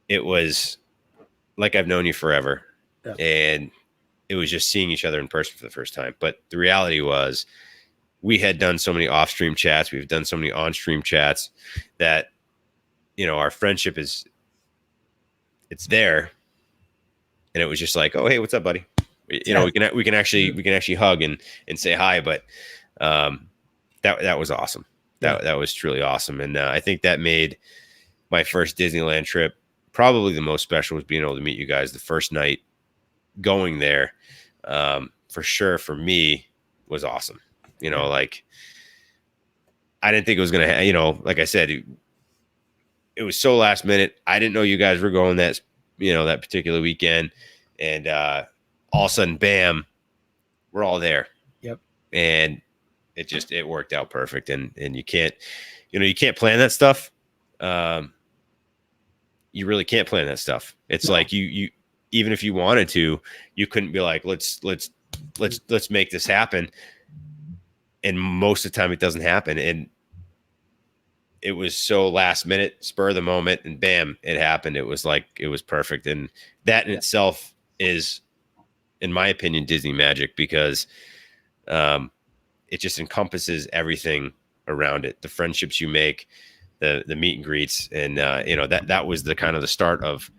it was like I've known you forever. Yeah. And it was just seeing each other in person for the first time. But the reality was, we had done so many off-stream chats. We've done so many on-stream chats that, our friendship it's there. And it was just like, oh, hey, what's up, buddy? We can actually hug and say hi. But that was awesome. That was truly awesome. And I think that made my first Disneyland trip probably the most special, was being able to meet you guys the first night going there. For sure, for me, was awesome. Like, I didn't think it was going to, like I said, it was so last minute. I didn't know you guys were going that particular weekend. And all of a sudden, bam, we're all there. Yep. And it worked out perfect. And you can't plan that stuff. You really can't plan that stuff. It's like you even if you wanted to, you couldn't be like, let's make this happen. And most of the time it doesn't happen. And it was so last minute, spur of the moment, and bam, it happened. It was perfect. And that in itself is, in my opinion, Disney magic, because it just encompasses everything around it. The friendships you make, the meet and greets, and that was the kind of the start of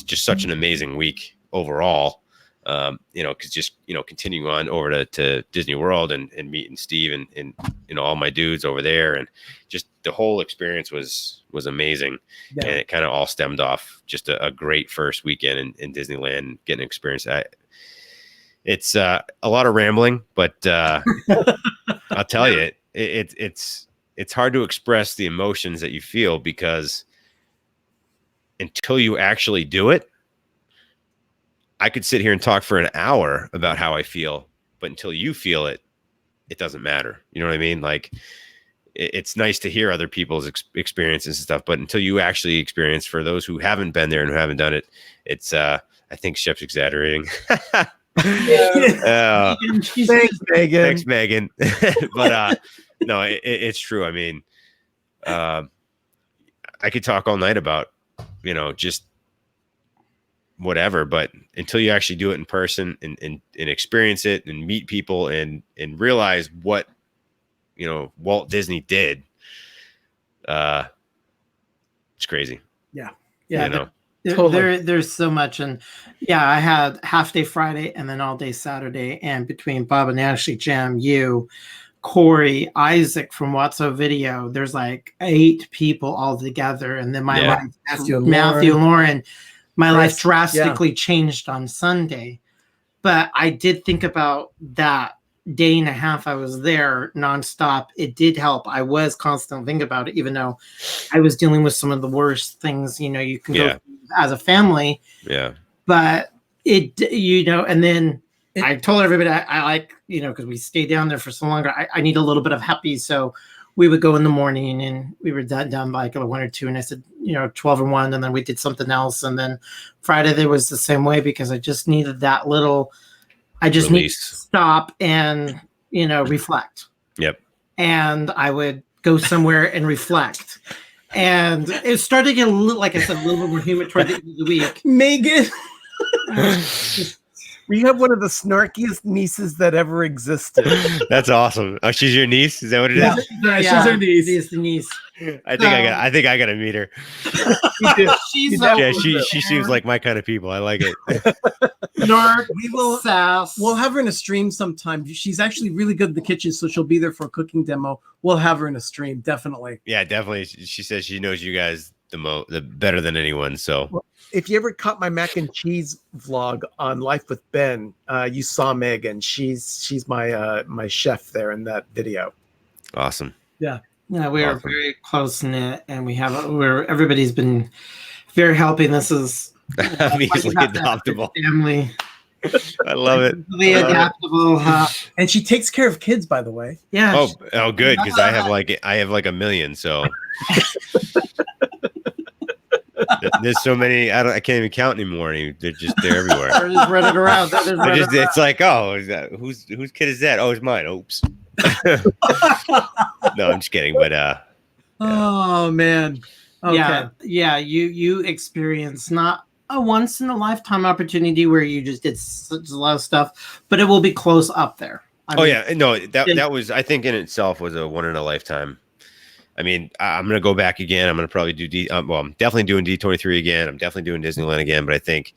just such an amazing week overall. Because just continuing on over to Disney World and meeting Steve and all my dudes over there, and just the whole experience was amazing. And it kind of all stemmed off just a great first weekend in Disneyland, getting experience. It's a lot of rambling, but I'll tell you, it's hard to express the emotions that you feel, because until you actually do it, I could sit here and talk for an hour about how I feel, but until you feel it, it doesn't matter. You know what I mean? Like, it's nice to hear other people's experiences and stuff, but until you actually experience, for those who haven't been there and who haven't done it, it's, I think Shep's exaggerating. Thanks, Megan. Thanks, Megan. But no, it's true. I mean, I could talk all night about, just whatever, but until you actually do it in person and experience it and meet people and realize what, Walt Disney did, it's crazy. Yeah. There's so much. And I had half day Friday and then all day Saturday, and between Bob and Ashley, Jim, you, Corey, Isaac from Watso Video, there's like 8 people all together. And then my life, Matthew, Lauren, my life drastically changed on Sunday. But I did think about that day and a half I was there nonstop. It did help. I was constantly thinking about it, even though I was dealing with some of the worst things, you can go through as a family. Yeah. But and then I told everybody I like, because we stayed down there for so long, I need a little bit of happy. So we would go in the morning and we were done by like 1 or 2. And I said, 12 and 1. And then we did something else. And then Friday there was the same way because I just needed that little, I just need to stop and, reflect. Yep. And I would go somewhere and reflect. And it started to get a little, like I said, a little bit more humid toward the end of the week. Megan. We have one of the snarkiest nieces that ever existed. That's awesome. Oh, she's your niece? Is that what it is? Yeah, she's her niece. She's the niece. I think I gotta meet her. She seems like my kind of people. I like it. We'll have her in a stream sometime. She's actually really good in the kitchen, so she'll be there for a cooking demo. We'll have her in a stream, definitely. Yeah, definitely. She says she knows you guys the better than anyone. So well, if you ever caught my mac and cheese vlog on Life with Ben, you saw Megan. She's my chef there in that video. Awesome. Yeah. Yeah, we are very close knit, and everybody's been very helping. This is obviously adoptable family. I love it. Really adaptable, and she takes care of kids, by the way. Yeah. Oh, good, because I have like a million. So there's so many. I can't even count anymore. They're everywhere. They're just running around. It's like, whose kid is that? Oh, it's mine. Oops. No, I'm just kidding. But oh man. Okay. Yeah. You experience not a once in a lifetime opportunity where you just did such a lot of stuff, but it will be close up there. That was, I think in itself was a one in a lifetime. I mean, I'm going to go back again. I'm going to probably do I'm definitely doing D23 again. I'm definitely doing Disneyland again, but I think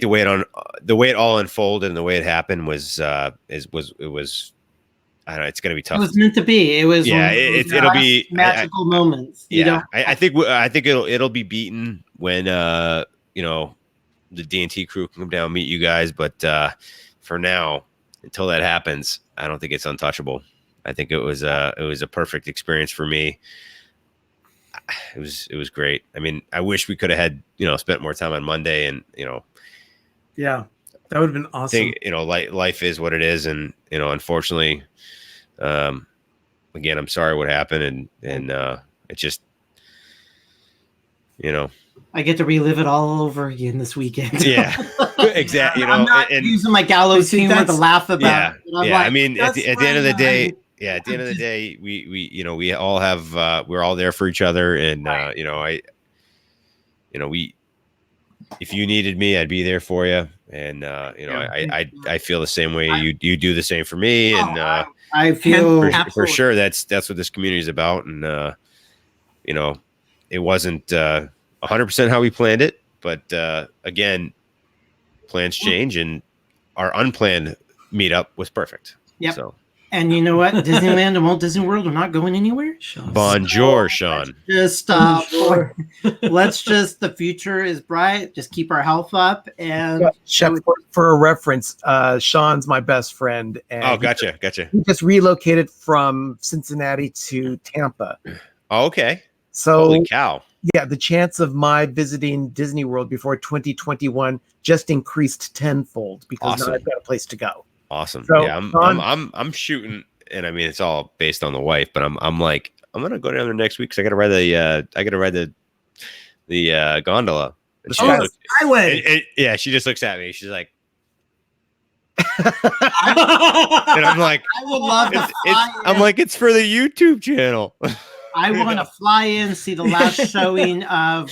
the way it all unfolded and the way it happened was I don't know. It's going to be tough. It was meant to be. It was. Yeah, it'll be magical moments. I think it'll be beaten when the D&T crew can come down and meet you guys. But for now, until that happens, I don't think it's untouchable. I think it was a perfect experience for me. It was great. I mean, I wish we could have had spent more time on Monday, and yeah, that would have been awesome. I think, life is what it is, and unfortunately, again, I'm sorry what happened, and it just I get to relive it all over again this weekend. Yeah, exactly. I'm not using my gallows humor to laugh about. Yeah. I mean, at the end of the day. Yeah, at the end of the day, we all have we're all there for each other, and if you needed me, I'd be there for you, and I feel the same way you do the same for me, and I feel for sure that's what this community is about, and it wasn't 100% how we planned it, but again, plans change, and our unplanned meetup was perfect. Yep. So. And you know what? Disneyland and Walt Disney World are not going anywhere. Bonjour, Sean. Let's just, the future is bright. Just keep our health up. And Shep, for a reference, Sean's my best friend. And gotcha. He just relocated from Cincinnati to Tampa. Oh, okay. So, holy cow. Yeah, the chance of my visiting Disney World before 2021 just increased tenfold because now I've got a place to go. Awesome. So, yeah, I'm shooting, and I mean it's all based on the wife, but I'm like I'm gonna go down there next week because I gotta ride the gondola. And she she just looks at me. She's like, and I'm like, I would love to. I'm like, it's for the YouTube channel. I want to fly in, see the last showing of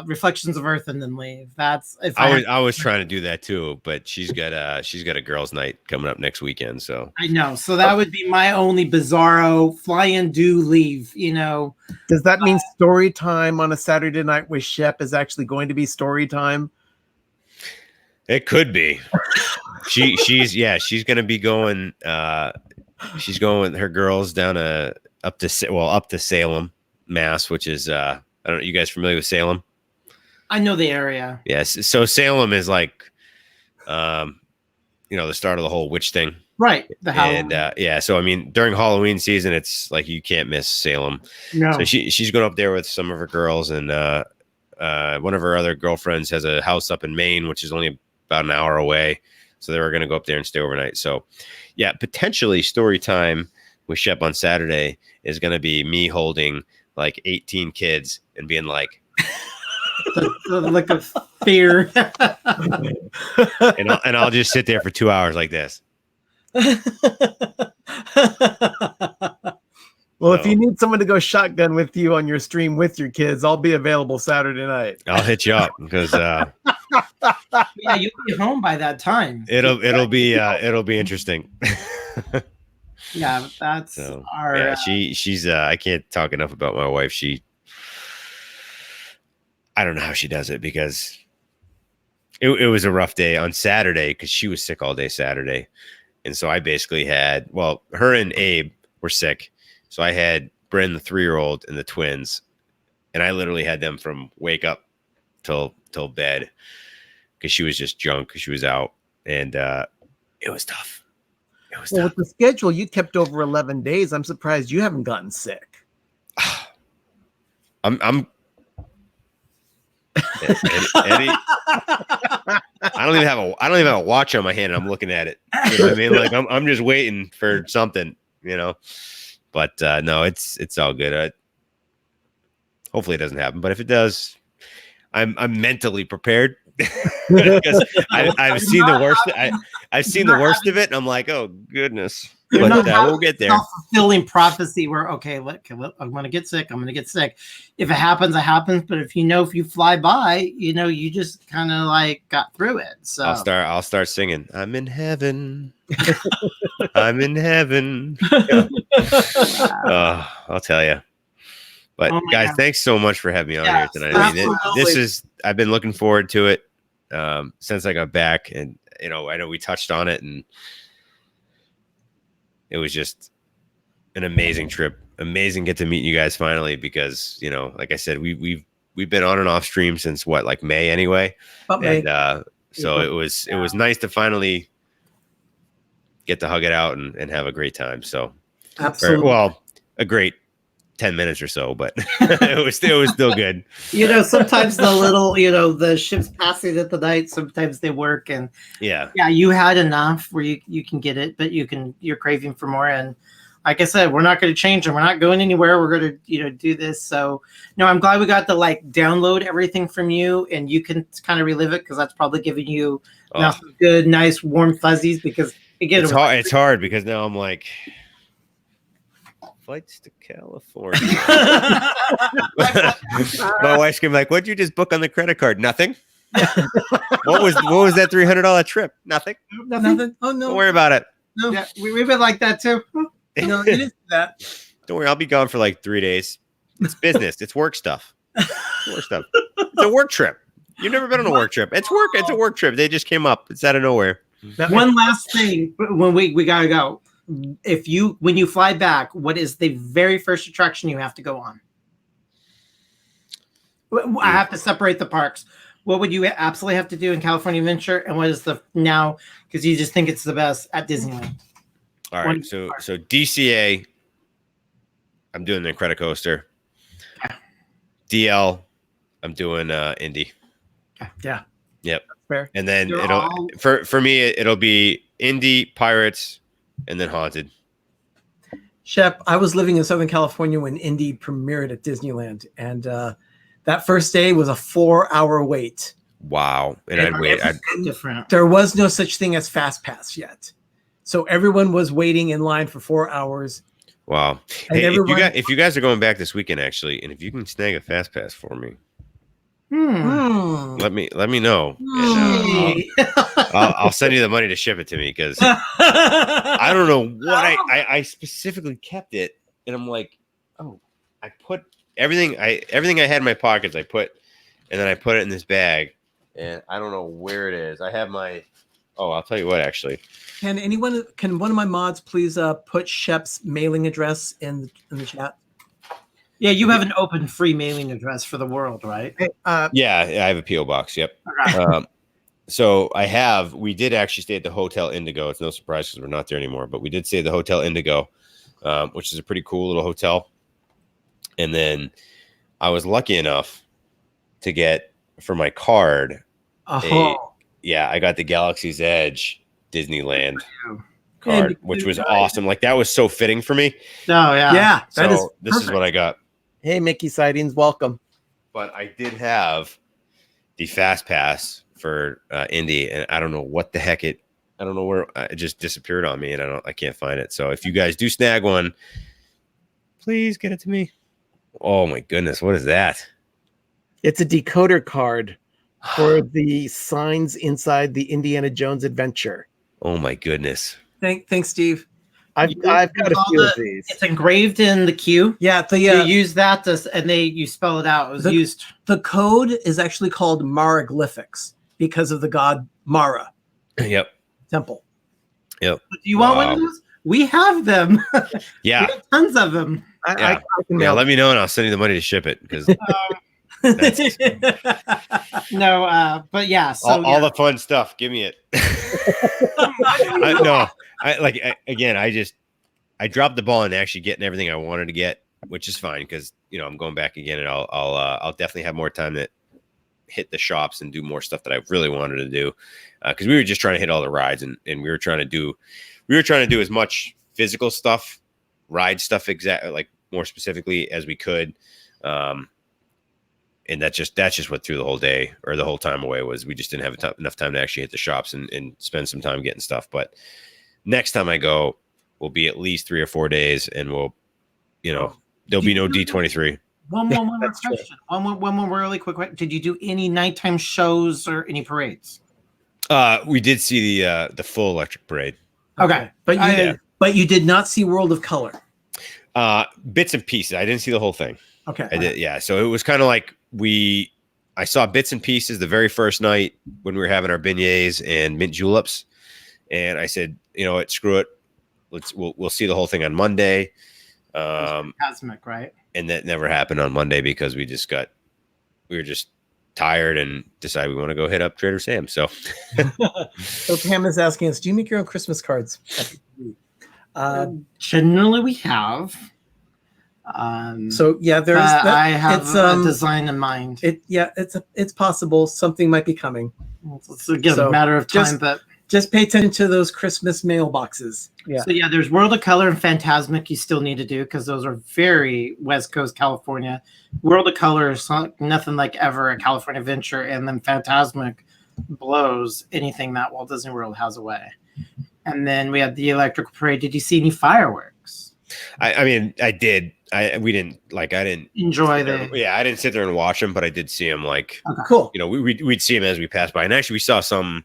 Reflections of Earth, and then leave. That's if I was trying to do that too, but she's got a girls' night coming up next weekend, so I know. So that would be my only bizarro fly in, do leave. Does that mean story time on a Saturday night with Shep is actually going to be story time? It could be. She's going to be going. She's going with her girls down up to Salem, Mass, which is I don't know. You guys familiar with Salem? I know the area. Yes. So Salem is like, the start of the whole witch thing. Right. The And Halloween. yeah, so I mean, during Halloween season, it's like you can't miss Salem. No. So she's going up there with some of her girls, and one of her other girlfriends has a house up in Maine, which is only about an hour away. So they were going to go up there and stay overnight. So yeah, potentially story time with Shep on Saturday is going to be me holding like 18 kids and being like, the look of fear. and I'll just sit there for 2 hours like this. Well, if you need someone to go shotgun with you on your stream with your kids, I'll be available Saturday night. I'll hit you up because Yeah, you'll be home by that time. it'll be interesting. Yeah, that's So, our. yeah, she's I can't talk enough about my wife. I don't know how she does it because it was a rough day on Saturday because she was sick all day Saturday. And so I basically had, well, her and Abe were sick. So I had Bryn, the 3-year-old, and the twins. And I literally had them from wake up till bed because she was just drunk because she was out. And it was tough. It was Well, tough. with the schedule you kept over 11 days, I'm surprised you haven't gotten sick. I'm Eddie, I don't even have a watch on my hand. And I'm looking at it. You know what I mean? Like I'm just waiting for something, you know. But no, it's all good. Hopefully it doesn't happen. But if it does, I'm mentally prepared because I've seen the worst. I've seen the worst of it, and I'm like, oh goodness. But we'll get there. Self-fulfilling prophecy where, okay, look, I'm going to get sick. I'm going to get sick. If it happens, it happens. But if you fly by, you just kind of like got through it. So I'll start singing. I'm in heaven. I'm in heaven. I'll tell you. But guys, thanks so much for having me on here tonight. I mean, I've been looking forward to it since I got back, and I know we touched on it, and it was just an amazing trip. Amazing get to meet you guys finally because, like I said, we've been on and off stream since like May anyway. And so it was nice to finally get to hug it out and have a great time. So Absolutely. Well, a great 10 minutes or so, but it was still good. Sometimes the little, the ships passing at the night, sometimes they work, and yeah, you had enough where you can get it, but you're craving for more. And like I said, we're not going to change, and we're not going anywhere. We're going to, do this. So no, I'm glad we got to download everything from you, and you can kind of relive it because that's probably giving you now some good, nice, warm fuzzies. Because again, it's hard because now I'm like, flights to California. My wife's gonna be like, "What'd you just book on the credit card?" Nothing. What was that $300 trip? Nothing. Nothing. Oh no. Don't worry about it. No, yeah, we've been like that too. No, it is that. Don't worry, I'll be gone for like 3 days. It's business. It's work stuff. It's a work trip. You've never been on a work trip. It's work. It's a work trip. They just came up. It's out of nowhere. One last thing when we gotta go. When you fly back, what is the very first attraction you have to go on? I have to separate the parks. What would you absolutely have to do in California Adventure, and what is now because you just think it's the best at Disneyland? All right, so DCA, I'm doing the Incredicoaster. DL, I'm doing Indy. Yeah. Yep. Fair. And then for me it'll be Indy, Pirates, and then Haunted. Shep, I was living in Southern California when Indy premiered at Disneyland, and that first day was a 4-hour wait. Wow. And I'd wait. Different. There was no such thing as Fast Pass yet. So everyone was waiting in line for 4 hours. Wow. And Hey, if you guys are going back this weekend, actually, and if you can snag a Fast Pass for me, let me know. And, I'll send you the money to ship it to me because I don't know what I specifically kept it, and I'm like, oh, I put everything I had in my pockets. And then I put it in this bag, and I don't know where it is. I have my. Oh, I'll tell you what. Actually, Can one of my mods please put Shep's mailing address in the chat? Yeah, you have an open free mailing address for the world, right? yeah, I have a PO box. Yep. So we did actually stay at the Hotel Indigo. It's no surprise because we're not there anymore, but we did stay at the Hotel Indigo, which is a pretty cool little hotel. And then I was lucky enough to get for my card. I got the Galaxy's Edge Disneyland card, which was awesome. Like that was so fitting for me. Oh yeah. This is what I got. Hey, Mickey Sightings, welcome. But I did have the Fast Pass for Indy, and I don't know what the heck I don't know where it just disappeared on me, and I can't find it. So if you guys do snag one, please get it to me. Oh my goodness, what is that? It's a decoder card for the signs inside the Indiana Jones adventure. Oh my goodness. Thanks, Steve. I've got a few of these. It's engraved in the queue. Yeah, you use that you spell it out. It was used. The code is actually called Maraglyphics because of the god Mara. Yep. Temple. Yep. Do you want one of those? We have them. Yeah. We have tons of them. I can mail let me know and I'll send you the money to ship it because but yeah. So all the fun stuff. Give me it. I dropped the ball in actually getting everything I wanted to get, which is fine because I'm going back again and I'll definitely have more time to hit the shops and do more stuff that I really wanted to do because we were just trying to hit all the rides and we were trying to do as much physical stuff, ride stuff like more specifically as we could. And that's just what threw the whole day or the whole time away was we just didn't have enough time to actually hit the shops and spend some time getting stuff. But next time I go, will be at least 3 or 4 days and there'll be no D23. One more question. One more really quick. Did you do any nighttime shows or any parades? We did see the full electric parade. Okay. But you did not see World of Color. Bits and pieces. I didn't see the whole thing. Okay. I did. Yeah. So it was kind of like I saw bits and pieces the very first night when we were having our beignets and mint juleps. And I said, what, screw it. We'll see the whole thing on Monday. Cosmic, right? And that never happened on Monday because we were just tired and decided we want to go hit up Trader Sam's. So, so Pam is asking us, do you make your own Christmas cards? Generally we have. So yeah, there's I have a design in mind. It's possible something might be coming. It's again a matter of time, but just pay attention to those Christmas mailboxes. Yeah. So yeah, there's World of Color and Phantasmic you still need to do because those are very West Coast California. World of Color is nothing like ever a California adventure, and then Phantasmic blows anything that Walt Disney World has away. And then we had the Electrical Parade. Did you see any fireworks? I mean, I did. I didn't enjoy them. Yeah, I didn't sit there and watch them, but I did see them. Like, okay. Cool. We'd see them as we passed by, and actually we saw some.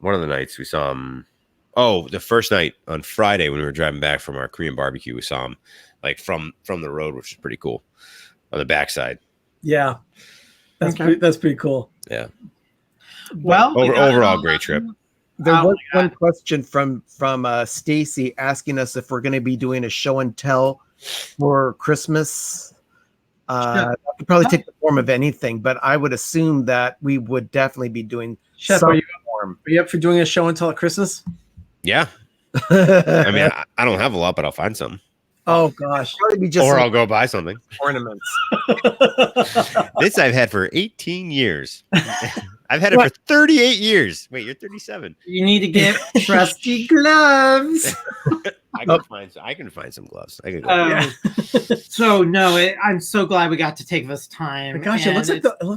One of the nights we saw them. Oh, the first night on Friday when we were driving back from our Korean barbecue, we saw them like from the road, which is pretty cool on the backside. Yeah, that's pretty cool. Yeah. Well, overall great trip. There was one question from Stacy asking us if we're going to be doing a show and tell for Christmas. That could probably take the form of anything, but I would assume that we would definitely be doing Shep, some are form. you up for doing a show and tell at Christmas? Yeah. I mean, I don't have a lot, but I'll find some. Oh gosh. Or I'll go buy something. Ornaments. This I've had for 18 years. I've had it for 38 years. Wait, you're 37. You need to get trusty gloves. I can find some gloves. I can go. So no, I'm so glad we got to take this time. Gosh, it looks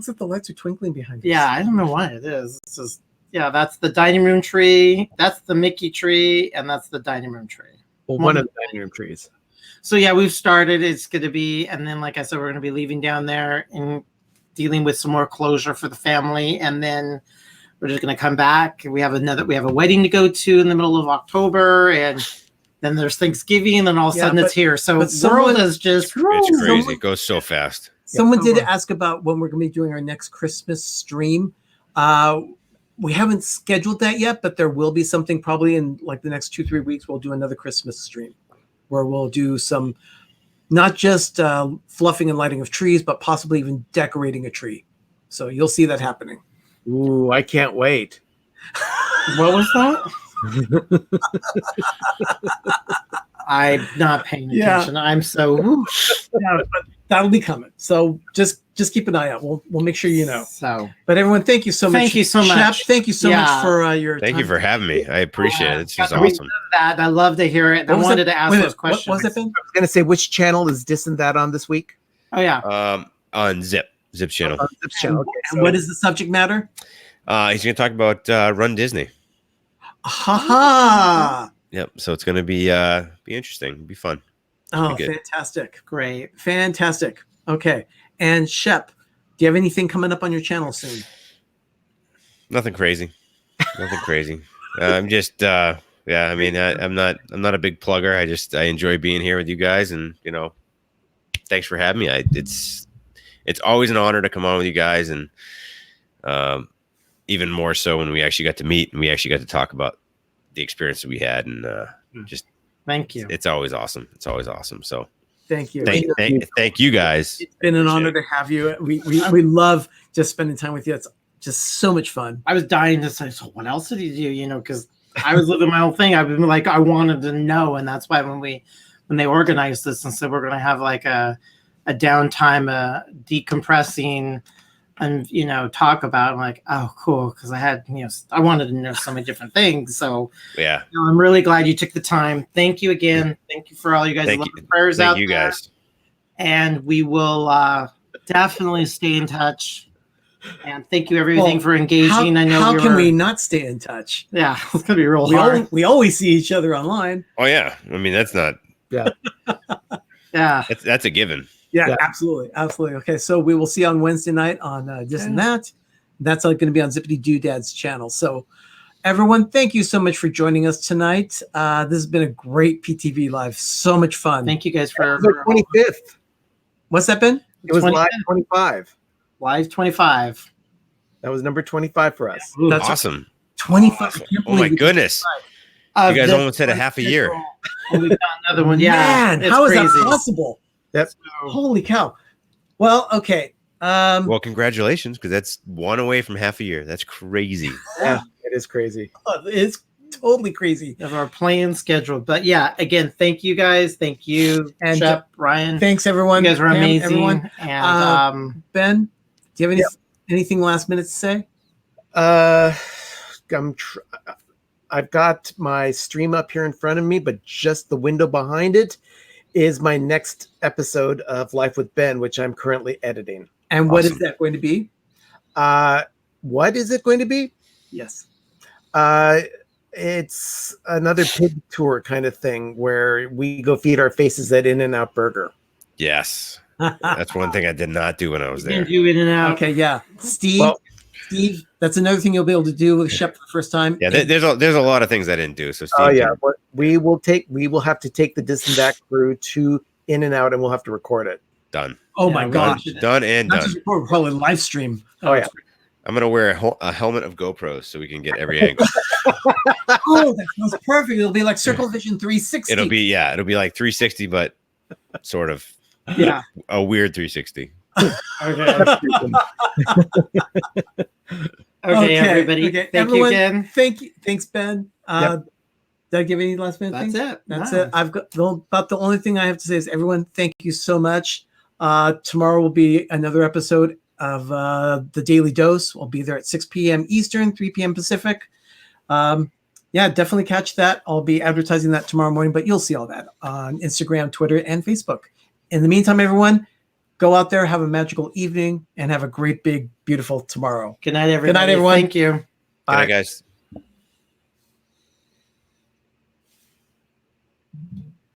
like the lights are twinkling behind us. Yeah, I don't know why it is. It's just, that's the dining room tree, that's the Mickey tree, and that's the dining room tree. Well, one of the dining room trees. So yeah, we've started. It's going to be, and then like I said, we're going to be leaving down there and dealing with some more closure for the family, and then we're just going to come back. We have a wedding to go to in the middle of October, and then there's Thanksgiving, and then all of a sudden it's here. So the world is just it's crazy. It goes so fast. Someone did ask about when we're going to be doing our next Christmas stream. We haven't scheduled that yet, but there will be something probably in like the next 2-3 weeks. We'll do another Christmas stream where we'll do some, not just fluffing and lighting of trees, but possibly even decorating a tree. So you'll see that happening. Ooh, I can't wait. What was that? I'm not paying Yeah. attention. I'm so. Yeah, but that'll be coming. So just keep an eye out. We'll make sure you know. So But everyone, thank you so much. Thank you so Shep, much. thank you so Yeah. much for your Thank you time. for having me. I appreciate it. It's just We awesome. love that. I love to hear it. I What was wanted that- to ask wait a those minute, questions. What was it, Ben? I was going to say, which channel is Dis and That on this week? Oh yeah. On Zip's channel. On Zip's channel. Okay, And what is the subject matter? He's going to talk about Run Disney. Ha ha! Yep. So it's going to be interesting. Be fun. Oh, Be good. fantastic. Great. Fantastic. Okay. And Shep, do you have anything coming up on your channel soon? Nothing crazy. Nothing crazy. I'm just yeah. I mean, I'm not a big plugger. I enjoy being here with you guys, and thanks for having me. It's always an honor to come on with you guys, and even more so when we actually got to meet and we actually got to talk about the experience that we had, and just Thank you. it's always awesome. It's always awesome. So Thank you. thank you guys. It's been an honor to have you. We love just spending time with you. It's just so much fun. I was dying to say, so what else did he do? Because I was living my own thing. I've been like, I wanted to know. And that's why when they organized this and said, we're going to have like a downtime, decompressing and, talk about, I'm like, oh, cool. Cause I had, I wanted to know so many different things. So Yeah. I'm really glad you took the time. Thank you again. Thank you for all you guys' Thank love you. and prayers Thank out you there. guys. And we will definitely stay in touch. And thank you everything for engaging. How can we not stay in touch? Yeah, it's gonna be real hard. We always see each other online. Oh yeah. I mean, that's not. Yeah. Yeah. That's a given. Yeah, Yeah. absolutely. Okay, so we will see you on Wednesday night on This and That. That's going to be on Zippity Doodad's channel. So everyone, thank you so much for joining us tonight. This has been a great PTV Live. So much fun. Thank you guys for The 25th. What's that been? It was 25th. live 25. Live 25. That was number 25 for us. Ooh, That's awesome. 25. Awesome. Oh my goodness. Of You guys this almost had a half a year. And we've got another one. Yeah. Man, it's how is crazy. that possible? Yep. Holy cow. Well, okay. Well, congratulations, because that's one away from half a year. That's crazy. Yeah, it is crazy. It's totally crazy. Of our planned schedule. But yeah, again, thank you guys. Thank you, And Shep, Ryan. Thanks, everyone. You guys were Pam, amazing. everyone. And Ben, do you have anything last minute to say? I've got my stream up here in front of me, but just the window behind it is my next episode of Life with Ben, which I'm currently editing. And what is Awesome. that going to be? What is it going to be? Yes. It's another pig tour kind of thing where we go feed our faces at In-N-Out Burger. Yes. That's one thing I did not do when I was you can there. do in and out. Okay, yeah. Steve, that's another thing you'll be able to do with Shep for the first time. Yeah, there's a lot of things I didn't do. So Steve, Oh yeah, but we will have to take the Dis and That crew to In-N-Out, and we'll have to record it. done. Oh Yeah, my we gosh. Done and Not done. just record, probably live stream. Oh yeah. I'm gonna wear a helmet of GoPros so we can get every angle. Oh, that sounds perfect. It'll be like Circle Vision 360. It'll be like 360, but sort of Yeah. a weird 360. Okay. Okay, everybody. okay. Thank Everyone, you again. Thank you. Thanks, Ben. Yep. Did I give any last minute That's things? it. That's No. it. I've got about the only thing I have to say is everyone, thank you so much. Tomorrow will be another episode of the Daily Dose. We'll be there at 6 p.m. Eastern, 3 p.m. Pacific. Yeah, definitely catch that. I'll be advertising that tomorrow morning, but you'll see all that on Instagram, Twitter, and Facebook. In the meantime, everyone, go out there, have a magical evening, and have a great, big, beautiful tomorrow. Good night, everybody. Good night, everyone. Thank you. Good night, guys.